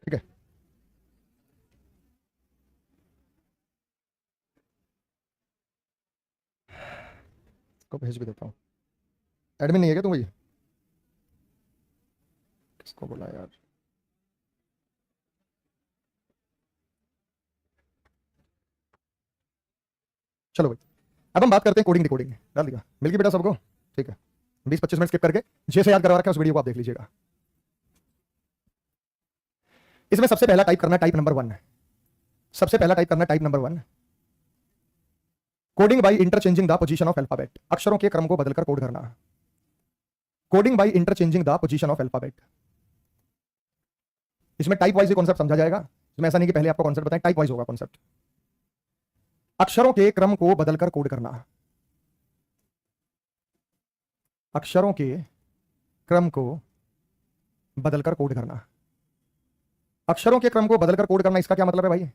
ठीक है, इसको भेज भी देता हूँ। एडमिन नहीं है क्या तुम? वही किसको बोला यार? चलो भाई, अब हम बात करते हैं कोडिंग डिकोडिंग। डाल दिया? मिल गई बेटा सबको? ठीक है, 20-25 मिनट स्किप करके जैसे याद करवा रखा है उस वीडियो को आप देख लीजिएगा। इसमें सबसे पहला टाइप करना टाइप नंबर 1। सबसे पहला टाइप करना type number 1, coding by interchanging the position of alphabet, अक्षरों के क्रम को बदलकर कोड करना। Coding by interchanging the position of alphabet. इसमें टाइप वाइज कॉन्सेप्ट समझा जाएगा। इसमें ऐसा नहीं कि पहले आपको कॉन्सेप्ट बताएं, टाइप वाइज होगा कॉन्सेप्ट। अक्षरों के क्रम को बदलकर कोड करना। अक्षरों के क्रम को बदलकर कोड करना। अक्षरों के क्रम को बदलकर कोड करना, इसका क्या मतलब है भाई?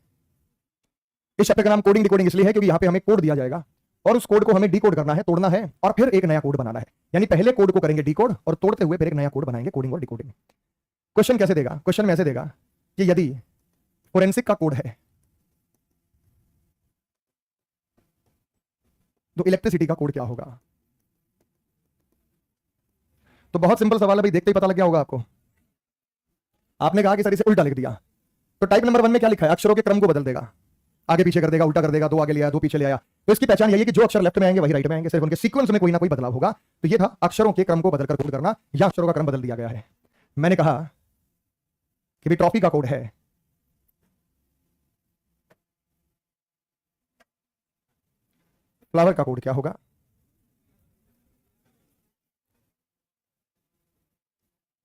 इस चैप्टर का नाम कोडिंग डिकोडिंग इसलिए है क्योंकि यहां पे हमें कोड दिया जाएगा और उस कोड को हमें डिकोड करना है, तोड़ना है और फिर एक नया कोड बनाना है। यानी पहले कोड को करेंगे डिकोड और तोड़ते हुए फिर एक नया कोड बनाएंगे, कोडिंग और डिकोडिंग। क्वेश्चन कैसे देगा? क्वेश्चन में ऐसे देगा कि यदि फोरेंसिक का कोड है तो इलेक्ट्रिसिटी का कोड क्या होगा? तो बहुत सिंपल सवाल है भाई, देखते ही पता लग गया होगा आपको। आपने कहा कि सर इसे उल्टा लिख दिया, तो टाइप नंबर 1 में क्या लिखा है? अक्षरों के क्रम को बदल देगा, आगे पीछे कर देगा, उल्टा कर देगा, दो आगे ले आया, दो पीछे ले आया। तो इसकी पहचान यही है कि जो अक्षर लेफ्ट में आएंगे वही राइट में आएंगे, सिर्फ उनके सीक्वेंस में कोई ना कोई बदलाव होगा। तो ये था अक्षरों के क्रम को बदलकर कोड करना, या अक्षरों का क्रम बदल दिया गया है। मैंने कहा कि भी ट्रॉफी का कोड है फ्लावर का कोड क्या होगा?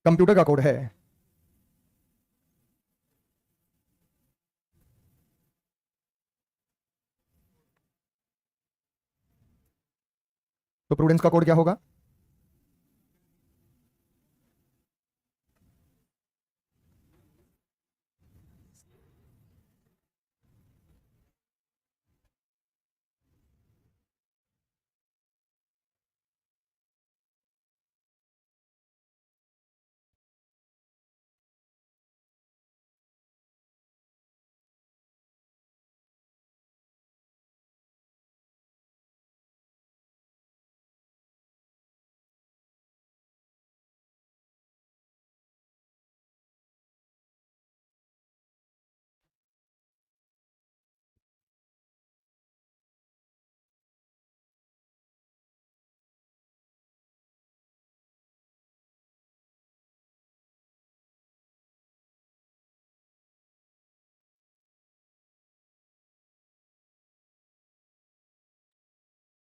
कंप्यूटर का कोड है तो प्रूडेंस का कोड क्या होगा?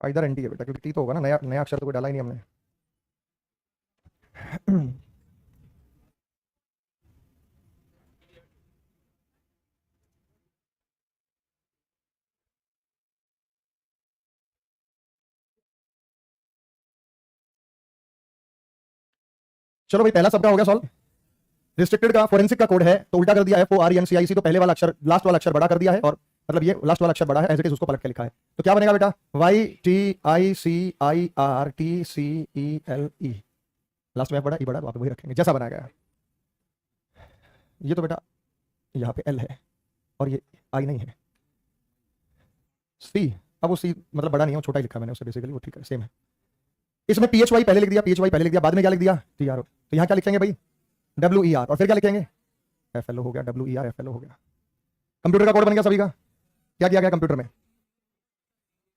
इधर एनटी है बेटा, क्योंकि टी तो होगा ना, नया नया अक्षर तो कोई डाला ही नहीं हमने। चलो भाई, पहला सबका हो गया सॉल्व। रिस्ट्रिक्टेड का फोरेंसिक का कोड है तो उल्टा कर दिया है, FORENCIC, तो पहले वाला अक्षर लास्ट वाला अक्षर बड़ा कर दिया है, और मतलब ये लास्ट वाला अक्षर बड़ा है, एज इट इज उसको पलट के लिखा है। तो क्या बनेगा बेटा? YTICIRTCELE, लास्ट में बड़ा ई बड़ा, तो आप वही रखेंगे जैसा बनाया गया। ये तो बेटा यहाँ पे L है और ये I नहीं है। C, अब वो C मतलब बड़ा नहीं है, वो छोटा ही लिखा मैंने उसे, बेसिकली वो ठीक है, सेम है। इसमें PHY पहले लिख दिया, PHY पहले लिख दिया, बाद में क्या लिख दिया? TRO। तो यहाँ क्या लिखेंगे भाई? WER, और फिर क्या लिखेंगे? FLO हो गया, WER FLO हो गया। कंप्यूटर का कोड बन गया सभी का। क्या किया गया कंप्यूटर में?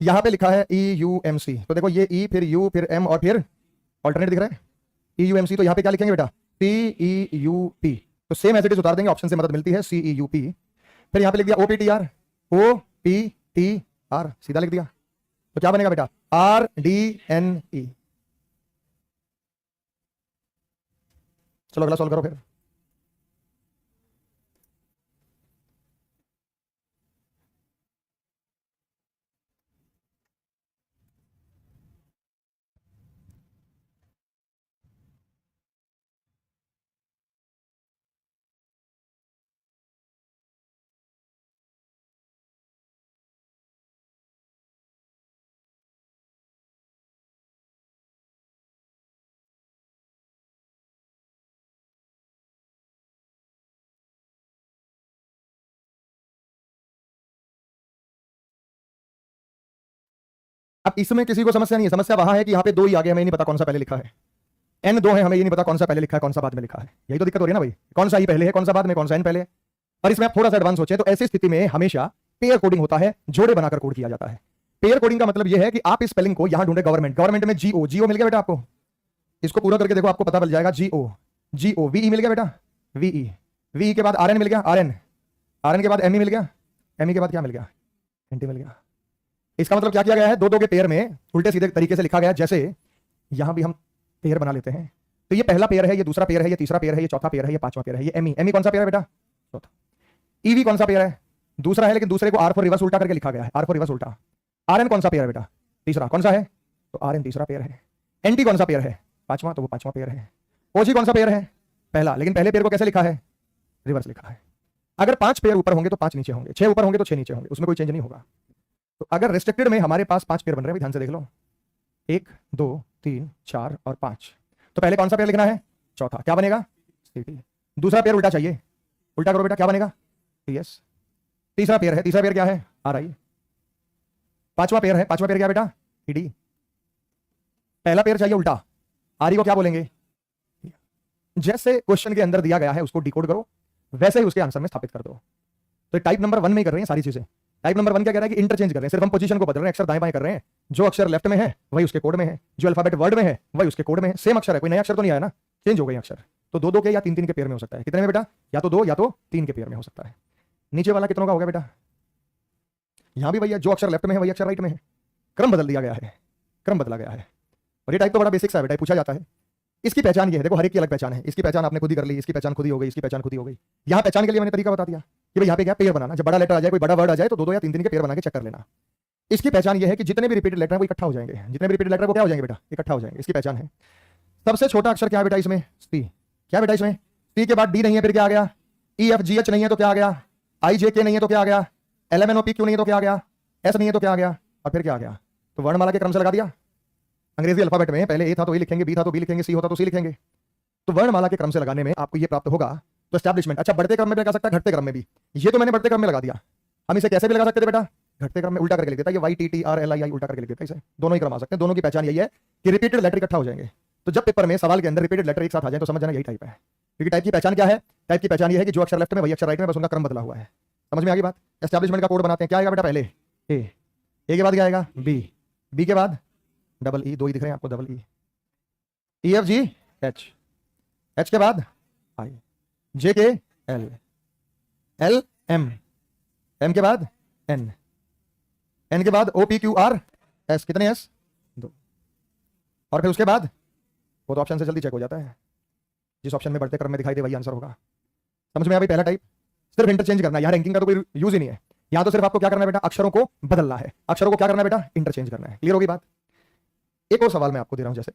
यहां पे लिखा है EUMC, तो देखो ये E फिर U फिर M और फिर ऑल्टरनेट दिख रहा है EUMC, तो यहां पे क्या लिखेंगे बेटा? CEUP। तो सेम एज इट इज उतार देंगे, ऑप्शन से मदद मिलती है, CEUP। फिर यहां पे लिख दिया OPTR, OPTR, सीधा लिख दिया। तो क्या बनेगा बेटा? RDNE। चलो अगला सॉल्व करो फिर। अब इसमें किसी को समस्या नहीं है, समस्या वहां है कि यहाँ पे 2 ही आ गए, हमें नहीं पता कौन सा पहले लिखा है। N 2 है, हमें ये नहीं पता कौन सा पहले लिखा है कौन सा बाद में लिखा है। यही तो दिक्कत हो रही है ना भाई, कौन सा ही पहले है कौन सा बाद में, कौन सा N पहले है। और इसमें आप थोड़ा सा एडवांस सोचे तो ऐसी स्थिति में हमेशा पेयर कोडिंग होता है, जोड़े बनाकर कोड किया जाता है। पेयर कोडिंग का मतलब यह है कि आप इस स्पेलिंग को यहां ढूंढे गवर्नमेंट, गवर्नमेंट में GO मिल गया बेटा आपको, इसको पूरा करके देखो आपको पता चल जाएगा। GO VE मिल गया बेटा, VE के बाद RN मिल गया, RN के बाद ME मिल गया, ME के बाद क्या मिल गया? NT मिल गया। इसका मतलब क्या किया गया है? 2 2 के पेयर में उल्टे सीधे तरीके से लिखा गया, जैसे यहां भी हम पेयर बना लेते हैं, तो ये पहला पेयर है, ये दूसरा पेयर है, ये तीसरा पेयर है, ये चौथा पेयर है, ये पांचवा पेयर है। ये एमी, एमी कौन सा पेयर है बेटा? चौथा। ईवी कौन सा पेयर है? दूसरा है, लेकिन दूसरे को आर फॉर रिवर्स उल्टा करके लिखा गया है, आर फॉर रिवर्स उल्टा। आर एन कौन सा पेयर है बेटा? तीसरा। कौन सा है? तो आर एन तीसरा पेयर है। एनटी कौन सा पेयर है? पांचवा, तो वो पांचवा पेयर है। ओजी कौन सा पेयर है? पहला, लेकिन पहले पेयर को कैसे लिखा है? रिवर्स लिखा है। अगर 5 पेयर ऊपर होंगे तो 5 नीचे होंगे, 6 ऊपर होंगे तो 6 नीचे होंगे, उसमें कोई चेंज नहीं होगा। तो अगर रिस्ट्रिक्टेड में हमारे पास 5 पेयर बन रहे हैं, ध्यान से देख लो, 1 2 3 4 और 5, तो पहले कौन सा पेयर लिखना है? चौथा। क्या बनेगा? सीटी। दूसरा पेयर उल्टा चाहिए, उल्टा करो बेटा, क्या बनेगा? टीएस। तीसरा पेयर है, तीसरा पेयर क्या है? आरआई। पांचवा पेयर है, पांचवा पेयर क्या बेटा? ईडी। पहला पेयर चाहिए उल्टा, आरई को क्या बोलेंगे? जैसे क्वेश्चन के अंदर दिया गया है उसको डिकोड करो, वैसे ही उसके आंसर में स्थापित कर दो। तो टाइप नंबर 1 में ही कर रहे हैं सारी चीजें। टाइप नंबर 1 क्या कह रहा है कि इंटरचेंज कर रहे हैं, सिर्फ हम पोजीशन को बदल रहे हैं, अक्षर दाएं बाएं कर रहे हैं। जो अक्षर लेफ्ट में है वही उसके कोड में है, जो अल्फाबेट वर्ड में है वही उसके कोड में है। सेम अक्षर है, कोई नया अक्षर तो नहीं आया ना, चेंज हो गए अक्षर। तो 2 2 के या 3 3 के पेयर में हो सकता है। कितने में बेटा? या तो 2 या तो 3 के पेयर में हो सकता है। नीचे वाला कितनों का होगा बेटा? यहां भी भैया जो अक्षर लेफ्ट में है वही अक्षर राइट में है, क्रम बदल दिया गया है, क्रम बदला गया है। और ये टाइप तो बड़ा बेसिक सा है बेटा, पूछा जाता है। इसकी पहचान ये है, देखो हर एक की अलग पहचान है। इसकी पहचान आपने खुद ही कर ली, इसकी पहचान खुद ही हो गई, इसकी पहचान खुद ही हो गई। यहाँ पहचान के लिए मैंने तरीका बता दिया कि भाई यहाँ पे क्या पेयर बनाना, जब बड़ा लेटर आ जाए, कोई बड़ा वर्ड आ जाए, तो 2 2 या 3 3 के पेयर बना के चेक कर लेना। इसकी पहचान ये है कि जितने भी रिपीटेड लेटर है वो इकट्ठा हो जाएंगे, जितने भी रिपीटेड लेटर वो क्या हो जाएंगे बेटा? इकट्ठा हो जाएंगे। इसकी पहचान है। सबसे छोटा अक्षर क्या है बेटा इसमें? सी। क्या बेटा इसमें? सी के बाद डी नहीं है, फिर क्या आ गया? ई एफ जी एच नहीं है तो क्या आ गया? आई जे के नहीं है तो क्या आ गया? L M N O P Q नहीं है तो क्या आ गया? एस नहीं है तो क्या आ गया? और फिर क्या आ गया? तो वर्णमाला के क्रम से लगा दिया। अंग्रेजी अल्फाबेट में पहले ए था तो ए लिखेंगे, बी था तो बी लिखेंगे, सी होता तो सी लिखेंगे। तो वर्णमाला के क्रम से लगाने में आपको ये प्राप्त होगा। तो एस्टैब्लिशमेंट, अच्छा बढ़ते क्रम में भी लगा सकता है, घटते क्रम में भी। ये तो मैंने बढ़ते क्रम में लगा दिया, हम इसे कैसे भी लगा सकते थे बेटा? घटते क्रम में उल्टा करके लिख देता, ये Y T T R L I I उल्टा करके लिख देता। इसे दोनों ही क्रम आ सकते हैं। दोनों की पहचान यही है कि रिपीटेड लेटर इकट्ठा हो जाएंगे। तो जब पेपर में सवाल के अंदर रिपीटेड लेटर एक साथ आ जाए तो समझ जाना यही टाइप है। क्योंकि टाइप की पहचान क्या है? टाइप की पहचान ये है कि जो अक्षर लेफ्ट में वही अक्षर राइट में, बस उनका क्रम बदला हुआ है। समझ में आ गई बात? एस्टैब्लिशमेंट का कोड बनाते हैं, क्या आएगा बेटा? पहले ए, ए के बाद क्या आएगा? बी, बी के बाद डबल ई, 2 ही दिख रहे हैं आपको, double E, E F G H, H के बाद आई, जे के एल, एल एम, एम के बाद एन, एन के बाद O P Q R S. कितने एस? 2। और फिर उसके बाद वो तो ऑप्शन से जल्दी चेक हो जाता है, जिस ऑप्शन में बढ़ते क्रम में दिखाई दे वही आंसर होगा। समझ में आ गई? पहला टाइप सिर्फ इंटरचेंज करना है, यहाँ रैंकिंग का तो कोई यूज ही नहीं है। यहाँ तो सिर्फ आपको क्या करना है बेटा? अक्षरों को बदलना है। अक्षरों को क्या करना है बेटा? इंटरचेंज करना है। क्लियर होगी बात? एक और सवाल मैं आपको दे रहा हूं, जैसे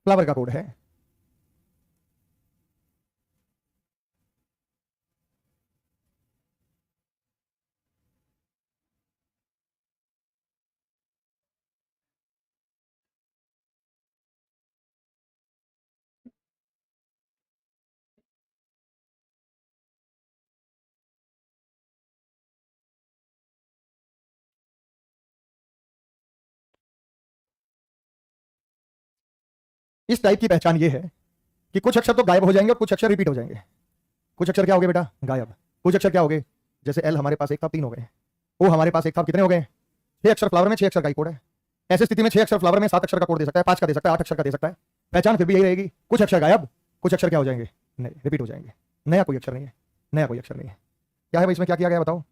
फ्लावर का कोड है, इस टाइप की पहचान ये है कि कुछ अक्षर तो गायब हो जाएंगे और कुछ अक्षर रिपीट हो जाएंगे। कुछ अक्षर क्या हो गए बेटा? गायब। कुछ अक्षर क्या हो गए? जैसे एल हमारे पास 1 था, 3 हो गए। ओ हमारे पास 1 था, कितने हो गए? 6 अक्षर फ्लावर में, 6 अक्षर का ही कोड है। ऐसी स्थिति में 6 अक्षर फ्लावर में 7 अक्षर का कोड दे सकता है, 5 का दे सकता है, 8 अक्षर का दे सकता है। पहचान फिर भी यही रहेगी, कुछ अक्षर गायब, कुछ अक्षर क्या हो जाएंगे? नहीं, रिपीट हो जाएंगे। नया कोई अक्षर नहीं है, नया कोई अक्षर नहीं है। क्या है भाई इसमें? क्या किया गया बताओ?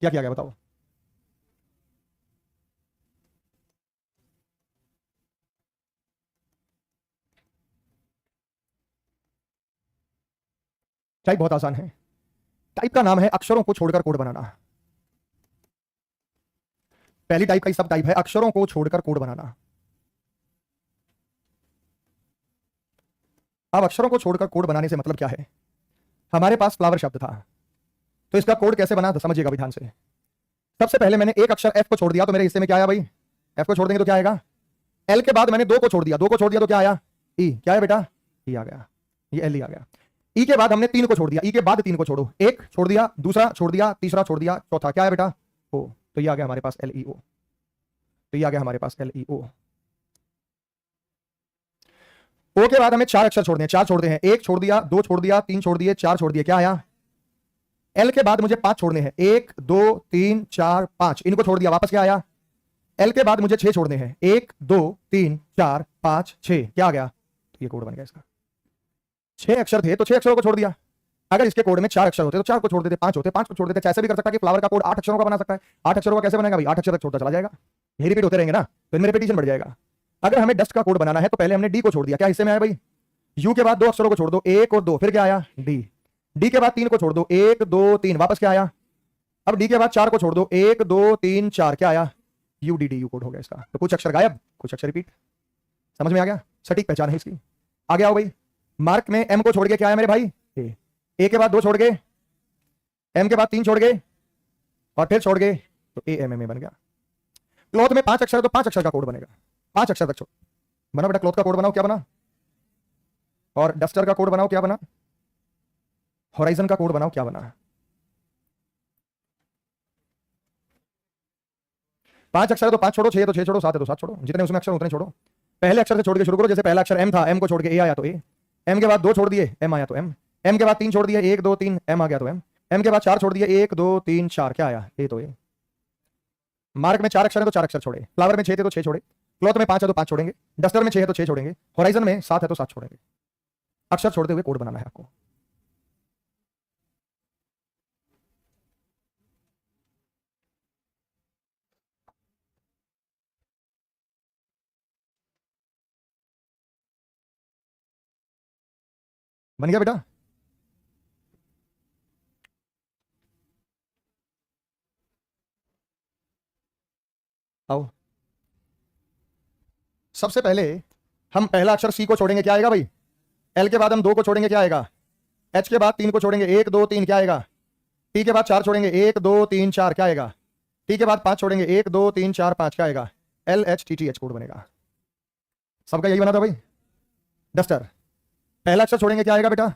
क्या किया गया बताओ? टाइप बहुत आसान है। टाइप का नाम है अक्षरों को छोड़कर कोड बनाना। पहली टाइप का सब टाइप है अक्षरों को छोड़कर कोड बनाना। अब अक्षरों को छोड़कर कोड बनाने से मतलब क्या है? हमारे पास फ्लावर शब्द था, तो इसका कोड कैसे बना? तो समझिएगा ध्यान से। सबसे पहले मैंने एक अक्षर एफ को छोड़ दिया, तो मेरे हिस्से में क्या आया भाई? एफ को छोड़ देंगे तो क्या आएगा? एल के बाद मैंने 2 को छोड़ दिया, 2 को छोड़ दिया तो क्या आया? ई। क्या है बेटा? ई आ गया, ये एल ई आ गया। ई के बाद हमने 3 को छोड़ दिया, ई के बाद 3 को छोड़ो, 1 छोड़ दिया, दूसरा छोड़ दिया, तीसरा छोड़ दिया, चौथा क्या है बेटा? ओ। तो ये आ गया हमारे पास एल ई ओ। तो ये आ गया हमारे पास एल ई ओ। ओ के बाद हमें 4 अक्षर छोड़ने हैं, 4 छोड़ते हैं, 1 छोड़ दिया, 2 छोड़ दिया, 3 छोड़ दिए, 4 छोड़ दिए, क्या आया? एल के बाद मुझे 5 छोड़ने हैं, 1 2 3 4 5, इनको छोड़ दिया, वापस क्या आया? एल के बाद मुझे 6 छोड़ने हैं, 1 2 3 4 5 6, क्या आ गया? तो ये कोड बन गया इसका। 6 अक्षर थे तो 6 अक्षरों को छोड़ दिया, अगर इसके कोड में 4 अक्षर होते तो 4 को छोड़ देते, 5 होते 5 को छोड़ देते। ऐसे भी कर सकता है कि फ्लावर का कोड 8 अक्षरों का बना सकता है। 8 अक्षरों का कैसे बनेगा भाई? 8 अक्षर तक छोड़ता चला जाएगा, ये रिपीट होते रहेंगे ना, तो इनमें रिपीटेशन बढ़ जाएगा। अगर हमें डस्ट का कोड बनाना है तो पहले हमने डी को छोड़ दिया, क्या हिस्से में आया भाई? यू के बाद 2 अक्षरों को छोड़ दो, 1 और 2, फिर क्या आया? डी। डी के बाद 3 को छोड़ दो, 1 2 3, वापस क्या आया? अब डी के बाद 4 को छोड़ दो, 1 2 3 4, क्या आया? U D D you code हो गया इसका। तो कुछ अक्षर गायब, कुछ अक्षर रिपीट। समझ में आ गया? सटीक पहचान है इसकी। आगे आओ भाई, मार्क में एम को छोड़ के क्या आया मेरे भाई? ए के बाद 2 छोड़ गए, एम के बाद 3 छोड़ गए और फिर छोड़ गए, तो ए एम एम ए बन गया। क्लॉथ में 5 अक्षर है तो 5 अक्षर का कोड बनेगा, 5 अक्षर तक छोड़ बना बेटा। क्लॉथ का कोड बनाओ, क्या बना? और डस्टर का कोड बनाओ, क्या बना? होराइजन का कोड बनाओ, क्या बना? 5 अक्षर है तो 5 छोड़ो, 6 है तो 6 छोड़ो, 7 है तो 7 छोड़ो, जितने उसमें अक्षर उतने छोड़ो। पहले अक्षर से छोड़ के शुरू करो। जैसे पहला अक्षर एम था, एम को छोड़ के ए आया तो ए, एम के बाद 2 छोड़ दिए, एम आया तो एम, एम के बाद 3 छोड़ दिए, 1 2 3, एम आ गया तो एम, एम के बाद 4 छोड़ दिए, 1 2 3 4, क्या आया? ए तो ए। मार्क में 4 अक्षर है तो 4 अक्षर छोड़े, फ्लावर में 6 थे तो 6 छोड़े, क्लॉथ में 5 है तो 5 छोड़ेंगे, डस्टर में 6 है तो 6 छोड़ेंगे, होराइजन में 7 है तो 7 छोड़ेंगे। अक्षर छोड़ते हुए कोड बनाना है आपको। बन गया बेटा? आओ, सबसे पहले हम पहला अक्षर सी को छोड़ेंगे, क्या आएगा भाई? एल के बाद हम 2 को छोड़ेंगे, क्या आएगा? एच के बाद 3 को छोड़ेंगे, 1 2 3, क्या आएगा? टी के बाद 4 छोड़ेंगे, 1 2 3 4, क्या आएगा? टी के बाद 5 छोड़ेंगे, 1 2 3 4 5, क्या आएगा? L H T T H code बनेगा। सबका यही बना था भाई। डस्टर पहला अक्षर छोड़ेंगे, क्या आएगा बेटा?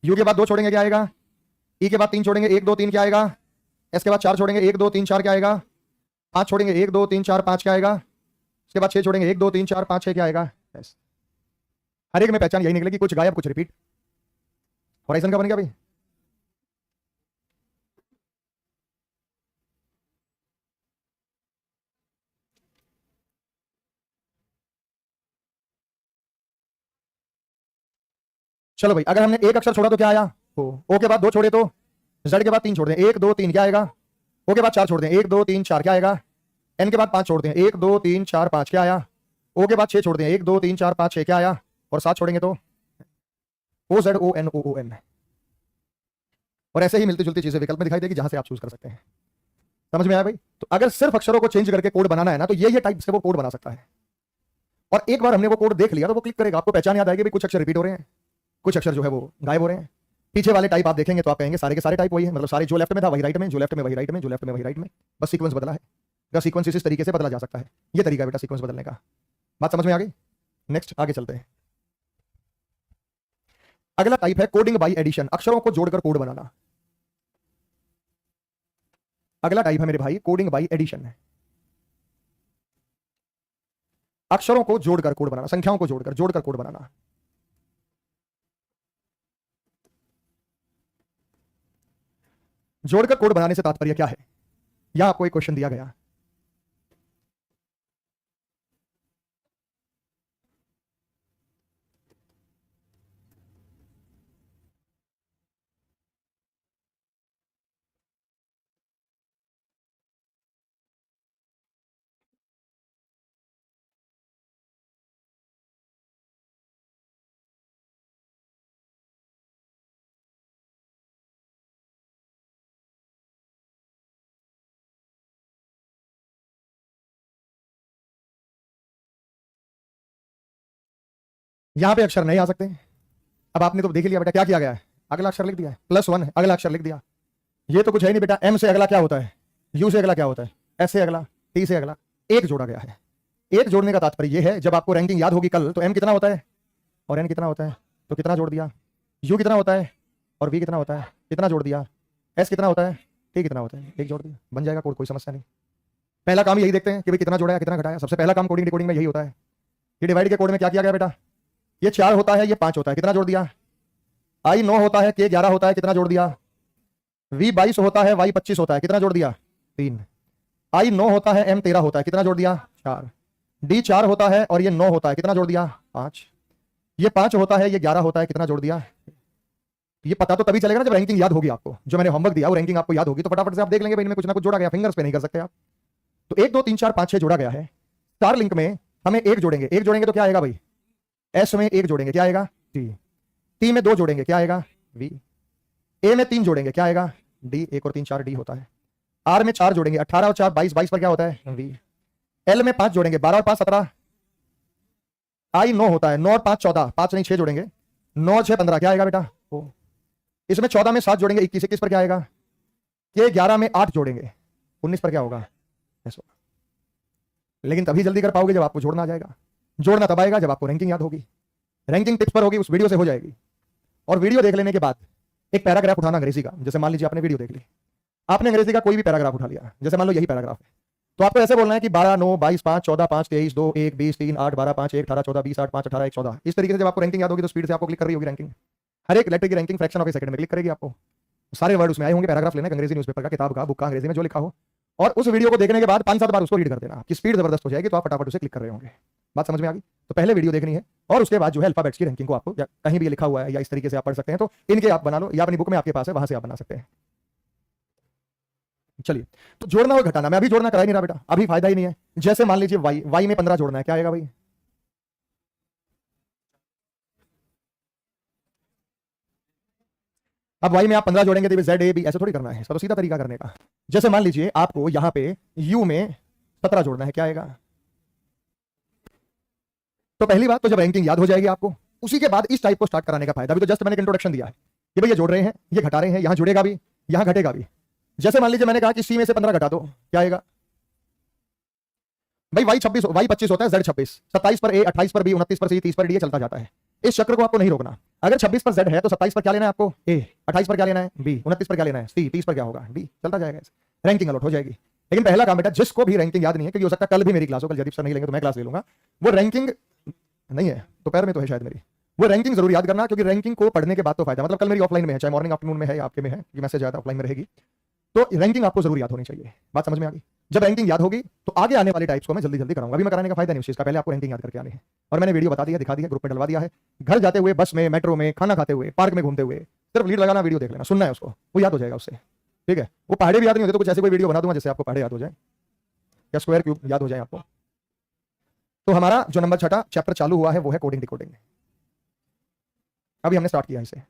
यू के बाद 2 छोड़ेंगे, क्या आएगा? ई के बाद 3 छोड़ेंगे, 1 2 3, क्या आएगा? एस के बाद 4 छोड़ेंगे, 1 2 3 4, क्या आएगा? 5 छोड़ेंगे, 1 2 3 4 5, क्या आएगा? उसके बाद 6 छोड़ेंगे, 1 2 3 4 5 6, क्या आएगा? यस। हर एक में पहचान यही निकलेगी, कुछ गायब कुछ रिपीट। होराइजन का बन गया भाई। चलो भाई, अगर हमने एक अक्षर छोड़ा तो क्या आया? ओ के बाद 2 छोड़े तो जेड के बाद 3 छोड़ दें, 1 2 3, क्या आएगा? ओ के बाद 4 छोड़ दें, 1 2 3 4, क्या आएगा? एन के बाद 5 छोड़ दें, 1 2 3 4 5, क्या आया? ओ के बाद 6 छोड़ दें, 1 2 3 4 5 6, क्या आया? और 7 छोड़ेंगे तो O Z O N O O N. और ऐसे ही मिलती जुलती चीजें विकल्प में दिखाई देगी, जहां से आप चूज कर सकते हैं। समझ में आया भाई? तो अगर सिर्फ अक्षरों को चेंज करके कोड बनाना है ना, तो ये टाइप से वो कोड बना सकता है। और एक बार हमने वो कोड देख लिया तो वो क्लिक करेगा, आपको पहचान याद आएगी भाई, कुछ अक्षर रिपीट हो रहे हैं, कुछ अक्षर जो है वो गायब हो रहे हैं। पीछे वाले टाइप आप देखेंगे तो आप कहेंगे सारे के सारे टाइप वही है, मतलब सारे जो लेफ्ट में था वही राइट में, जो लेफ्ट में वही राइट में, जो लेफ्ट में वही राइट में, बस सीक्वेंस बदला है। अगर सीक्वेंस इस तरीके से बदला जा सकता है, ये तरीका है बेटा सीक्वेंस बदलने का। बात समझ में आ गई? नेक्स्ट आगे चलते हैं। अगला टाइप है कोडिंग बाय एडिशन, अक्षरों को जोड़कर कोड बनाना। अगला टाइप है मेरे भाई कोडिंग बाय एडिशन, अक्षरों को जोड़कर कोड बनाना, संख्याओं को जोड़कर कोड बनाना। जोड़कर कोड बनाने से तात्पर्य क्या है? यहां आपको एक क्वेश्चन दिया गया, यहां पे अक्षर नहीं आ सकते। अब आपने तो देख लिया बेटा क्या किया गया है, अगला अक्षर लिख दिया है, +1 है, अगला अक्षर लिख दिया। ये तो कुछ है नहीं बेटा, एम से अगला क्या होता है, यू से अगला क्या होता है, एस से अगला, टी से अगला, एक जोड़ा गया है। एक जोड़ने का तात्पर्य यह है, जब आपको रैंकिंग याद होगी कल, तो एम कितना होता है और एन कितना होता है, तो कितना जोड़ दिया, यू कितना होता है और वी कितना होता है, कितना जोड़ दिया, एस कितना होता है, टी कितना होता है, एक जोड़ दिया, बन जाएगा कोड, कोई समस्या नहीं। पहला काम यही देखते हैं कि भाई कितना जोड़ा है कितना घटाया, सबसे पहला काम कोडिंग डिकोडिंग में यही होता है। ये डिवाइड के कोड में क्या किया गया बेटा, ये 4 होता है, ये 5 होता है, कितना जोड़ दिया, आई 9 होता है, के 11 होता है, कितना जोड़ दिया, वी 22 होता है, वाई 25 होता है, कितना जोड़ दिया, 3। आई 9 होता है, एम 13 होता है, कितना जोड़ दिया, 4। डी 4 होता है और ये 9 होता है, कितना जोड़ दिया, 5। ये 5 होता है, ये 11 होता है, कितना जोड़ दिया। ये पता तो तभी चलेगा ना जब रैंकिंग याद होगी आपको। जो मैंने होमवर्क दिया वो रैंकिंग आपको याद होगी तो फटाफट से आप देख लेंगे भाई इनमें कुछ ना कुछ जोड़ा गया, फिंगर्स पे नहीं कर सकते आप। तो 1 2 3 4 5 6 जोड़ा गया है। स्टार लिंक में हमें एक जोड़ेंगे, एक जोड़ेंगे तो क्या आएगा भाई, एस में एक जोड़ेंगे क्या आएगा, टी में 2 जोड़ेंगे क्या आएगा, वी। ए में 3 जोड़ेंगे क्या आएगा, डी। 1 और 3 4 डी होता है। आर में 4 जोड़ेंगे, 18 और 4 22, 22 पर क्या होता है, वी। एल में 5 जोड़ेंगे, 12 और 5 17। आई 9 होता है, 9 और 5 14, 5 नहीं 6 जोड़ेंगे, 9 6 15 क्या आएगा बेटा, ओ। इसमें 14 में 7 जोड़ेंगे, 21 21 पर क्या आएगा, ये 11 में 8 जोड़ेंगे, 19 पर क्या होगा, ऐसा। लेकिन तभी जल्दी कर पाओगे जब आपको जोड़ना आ जाएगा। जोड़ना तब आएगा जब आपको रैंकिंग याद होगी। रैंकिंग टिप्स पर होगी, उस वीडियो से हो जाएगी। और वीडियो देख लेने के बाद एक पैराग्राफ उठाना अंग्रेजी का, जैसे मान लीजिए आपने वीडियो देख ली, आपने अंग्रेजी का कोई भी पैराग्राफ उठा लिया, जैसे मान लो यही पैराग्राफ है, तो आपको ऐसे बोलना है कि 12 9 22 5 14 5 23 2 1 20 3 8 12 5 1 18 14 20 8 5 18 1 14। इस तरीके से जब आपको रैंकिंग याद होगी तो स्पीड से आपको क्लिक कर रही होगी रैंकिंग। हर एक लेटर की ranking fraction of A second में क्लिक करेगी आपको। सारे वर्ड उसमें आए होंगे। पैराग्राफ लेना अंग्रेजी न्यूज़पेपर का, किताब का, बुक का, अंग्रेजी में जो लिखा हो, और उस वीडियो को देखने के बाद 5 7 बार उसको रीड कर देना। आपकी स्पीड जबरदस्त हो जाएगी तो आप फटाफट उसे क्लिक कर रहे होंगे। बात समझ में आ गई? तो पहले वीडियो देखनी है और उसके बाद जो है अल्फाबेट्स की रैंकिंग को आपको या कहीं भी लिखा हुआ है या इस तरीके से आप पढ़ सकते हैं तो इनके आप बना लो, या अपनी बुक में आपके पास है वहां से आप बना सकते हैं। चलिए, तो जोड़ना और घटाना, मैं अभी जोड़ना करा ही नहीं रहा बेटा, अभी फायदा ही नहीं है। जैसे मान लीजिए वाई, वाई में 15 जोड़ना है, क्या आएगा भाई, अब वाई में आप 15 जोड़ेंगे तो जेड ए बी ऐसे थोड़ी करना है, इसका तो सीधा तरीका करने का। जैसे मान लीजिए आपको यहां पे यू में 17 जोड़ना है, क्या आएगा। तो पहली बात तो जब रैंकिंग याद हो जाएगी आपको, उसी के बाद इस टाइप को स्टार्ट कराने का फायदा। अभी तो जस्ट मैंने एक इंट्रोडक्शन दिया है कि भाई ये जोड़ रहे हैं, ये घटा रहे हैं, यहां जुड़ेगा भी, यहां घटेगा भी। जैसे मान लीजिए मैंने कहा कि सी में से 15 घटा दो, क्या आएगा भाई, वाई 26, वाई 25 होता है, जेड 26, 27 पर ए, 28 पर बी, 29 पर सी, 30 पर डी, चलता जाता है। इस चक्र को आपको नहीं रोकना। अगर 26 पर जेड है तो 27 पर क्या लेना है आपको, ए, 28 पर क्या लेना है, बी, 29 पर क्या लेना है, सी, 30 पर क्या होगा, डी, चलता जाएगा। रैंकिंग अलॉट हो जाएगी। लेकिन पहला काम बेटा, जिसको भी रैंकिंग याद नहीं है, क्योंकि हो सकता है कल भी मेरी क्लास हो, कल जदीप सर नहीं लेंगे तो मैं क्लास ले लूंगा, वो रैंकिंग नहीं है तो पैर में तो है शायद मेरी, वो रैंकिंग जरूर याद करना, क्योंकि रैंकिंग को पढ़ने के बाद तो फायदा। मतलब कल मेरी ऑफलाइन में है, चाहे मॉर्निंग आफ्टरनून में है या आपके में है, ये मैसेज आया था ऑफलाइन में रहेगी, तो रैंकिंग आपको जरूर याद होनी चाहिए। बात समझ में आ गई? जब रैंकिंग याद होगी तो आगे आने वाले टाइप्स को मैं जल्दी जल्दी कराऊंगा। अभी मैं कराने का फायदा नहीं उस चीज का, पहले आपको रैंकिंग याद करके आनी है। और मैंने वीडियो बता दिया, दिखा दिया, ग्रुप में डलवा दिया है। घर जाते हुए, बस में, मेट्रो में, खाना खाते हुए, पार्क में घूमते हुए सिर्फ लीड लगाना, वीडियो देख लेना, सुनना है उसको, वो याद हो जाएगा उससे। ठीक है, वो पहाड़े भी याद नहीं होते तो कुछ ऐसे कोई वीडियो बना दूंगा जिससे आपको पहाड़े याद हो जाए या स्क्वायर क्यूब याद हो जाए आपको। तो हमारा जो नंबर 6 चैप्टर चालू हुआ है वो है कोडिंग डिकोडिंग। अभी हमने स्टार्ट किया इसे।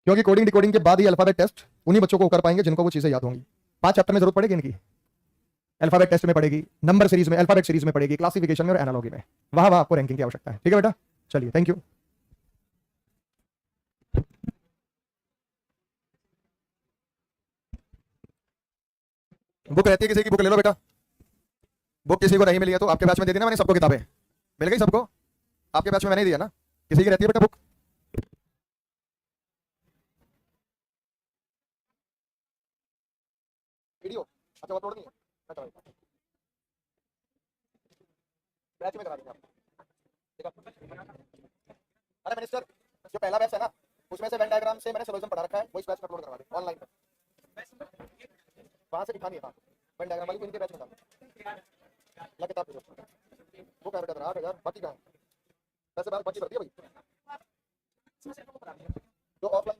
क्योंकि कोडिंग डिकोडिंग के बाद ही अल्फाबेट टेस्ट उन्हीं बच्चों को कर पाएंगे जिनको वो चीजें याद होंगी। 5 चैप्टर में जरूरत पड़ेगी इनकी। अल्फाबेट टेस्ट में पड़ेगी, नंबर सीरीज में, अल्फाबेट सीरीज में पड़ेगी, क्लासिफिकेशन में और एनालॉजी में, वहां आपको रैंकिंग की आवश्यकता है। ठीक है बेटा, चलिए, थैंक यू। बुक रहती है किसी की, बुक ले लो बेटा। बुक किसी को नहीं मिली है तो आपके बैच में दे देना, मैंने सबको किताबें मिल गई सबको। आपके बैच में मैंने दिया ना, किसी की रहती है बेटा बुक। वीडियो अच्छा अपलोड नहीं है, अच्छा बैच में करा देंगे आपको। अरे मिनिस्टर, जो पहला बैच है ना उसमें से वेन डायग्राम से मैंने सोल्यूशन पढ़ा रखा है, वो इस बैच में अपलोड करवा दें ऑनलाइन पे। वहां से दिखानी है, वेन डायग्राम वाली इनके बैच में डाल ला किताब भेजो। वो क्या बेटा 8,000 बाकी का पैसे बाकी भर दिया भाई जो ऑफलाइन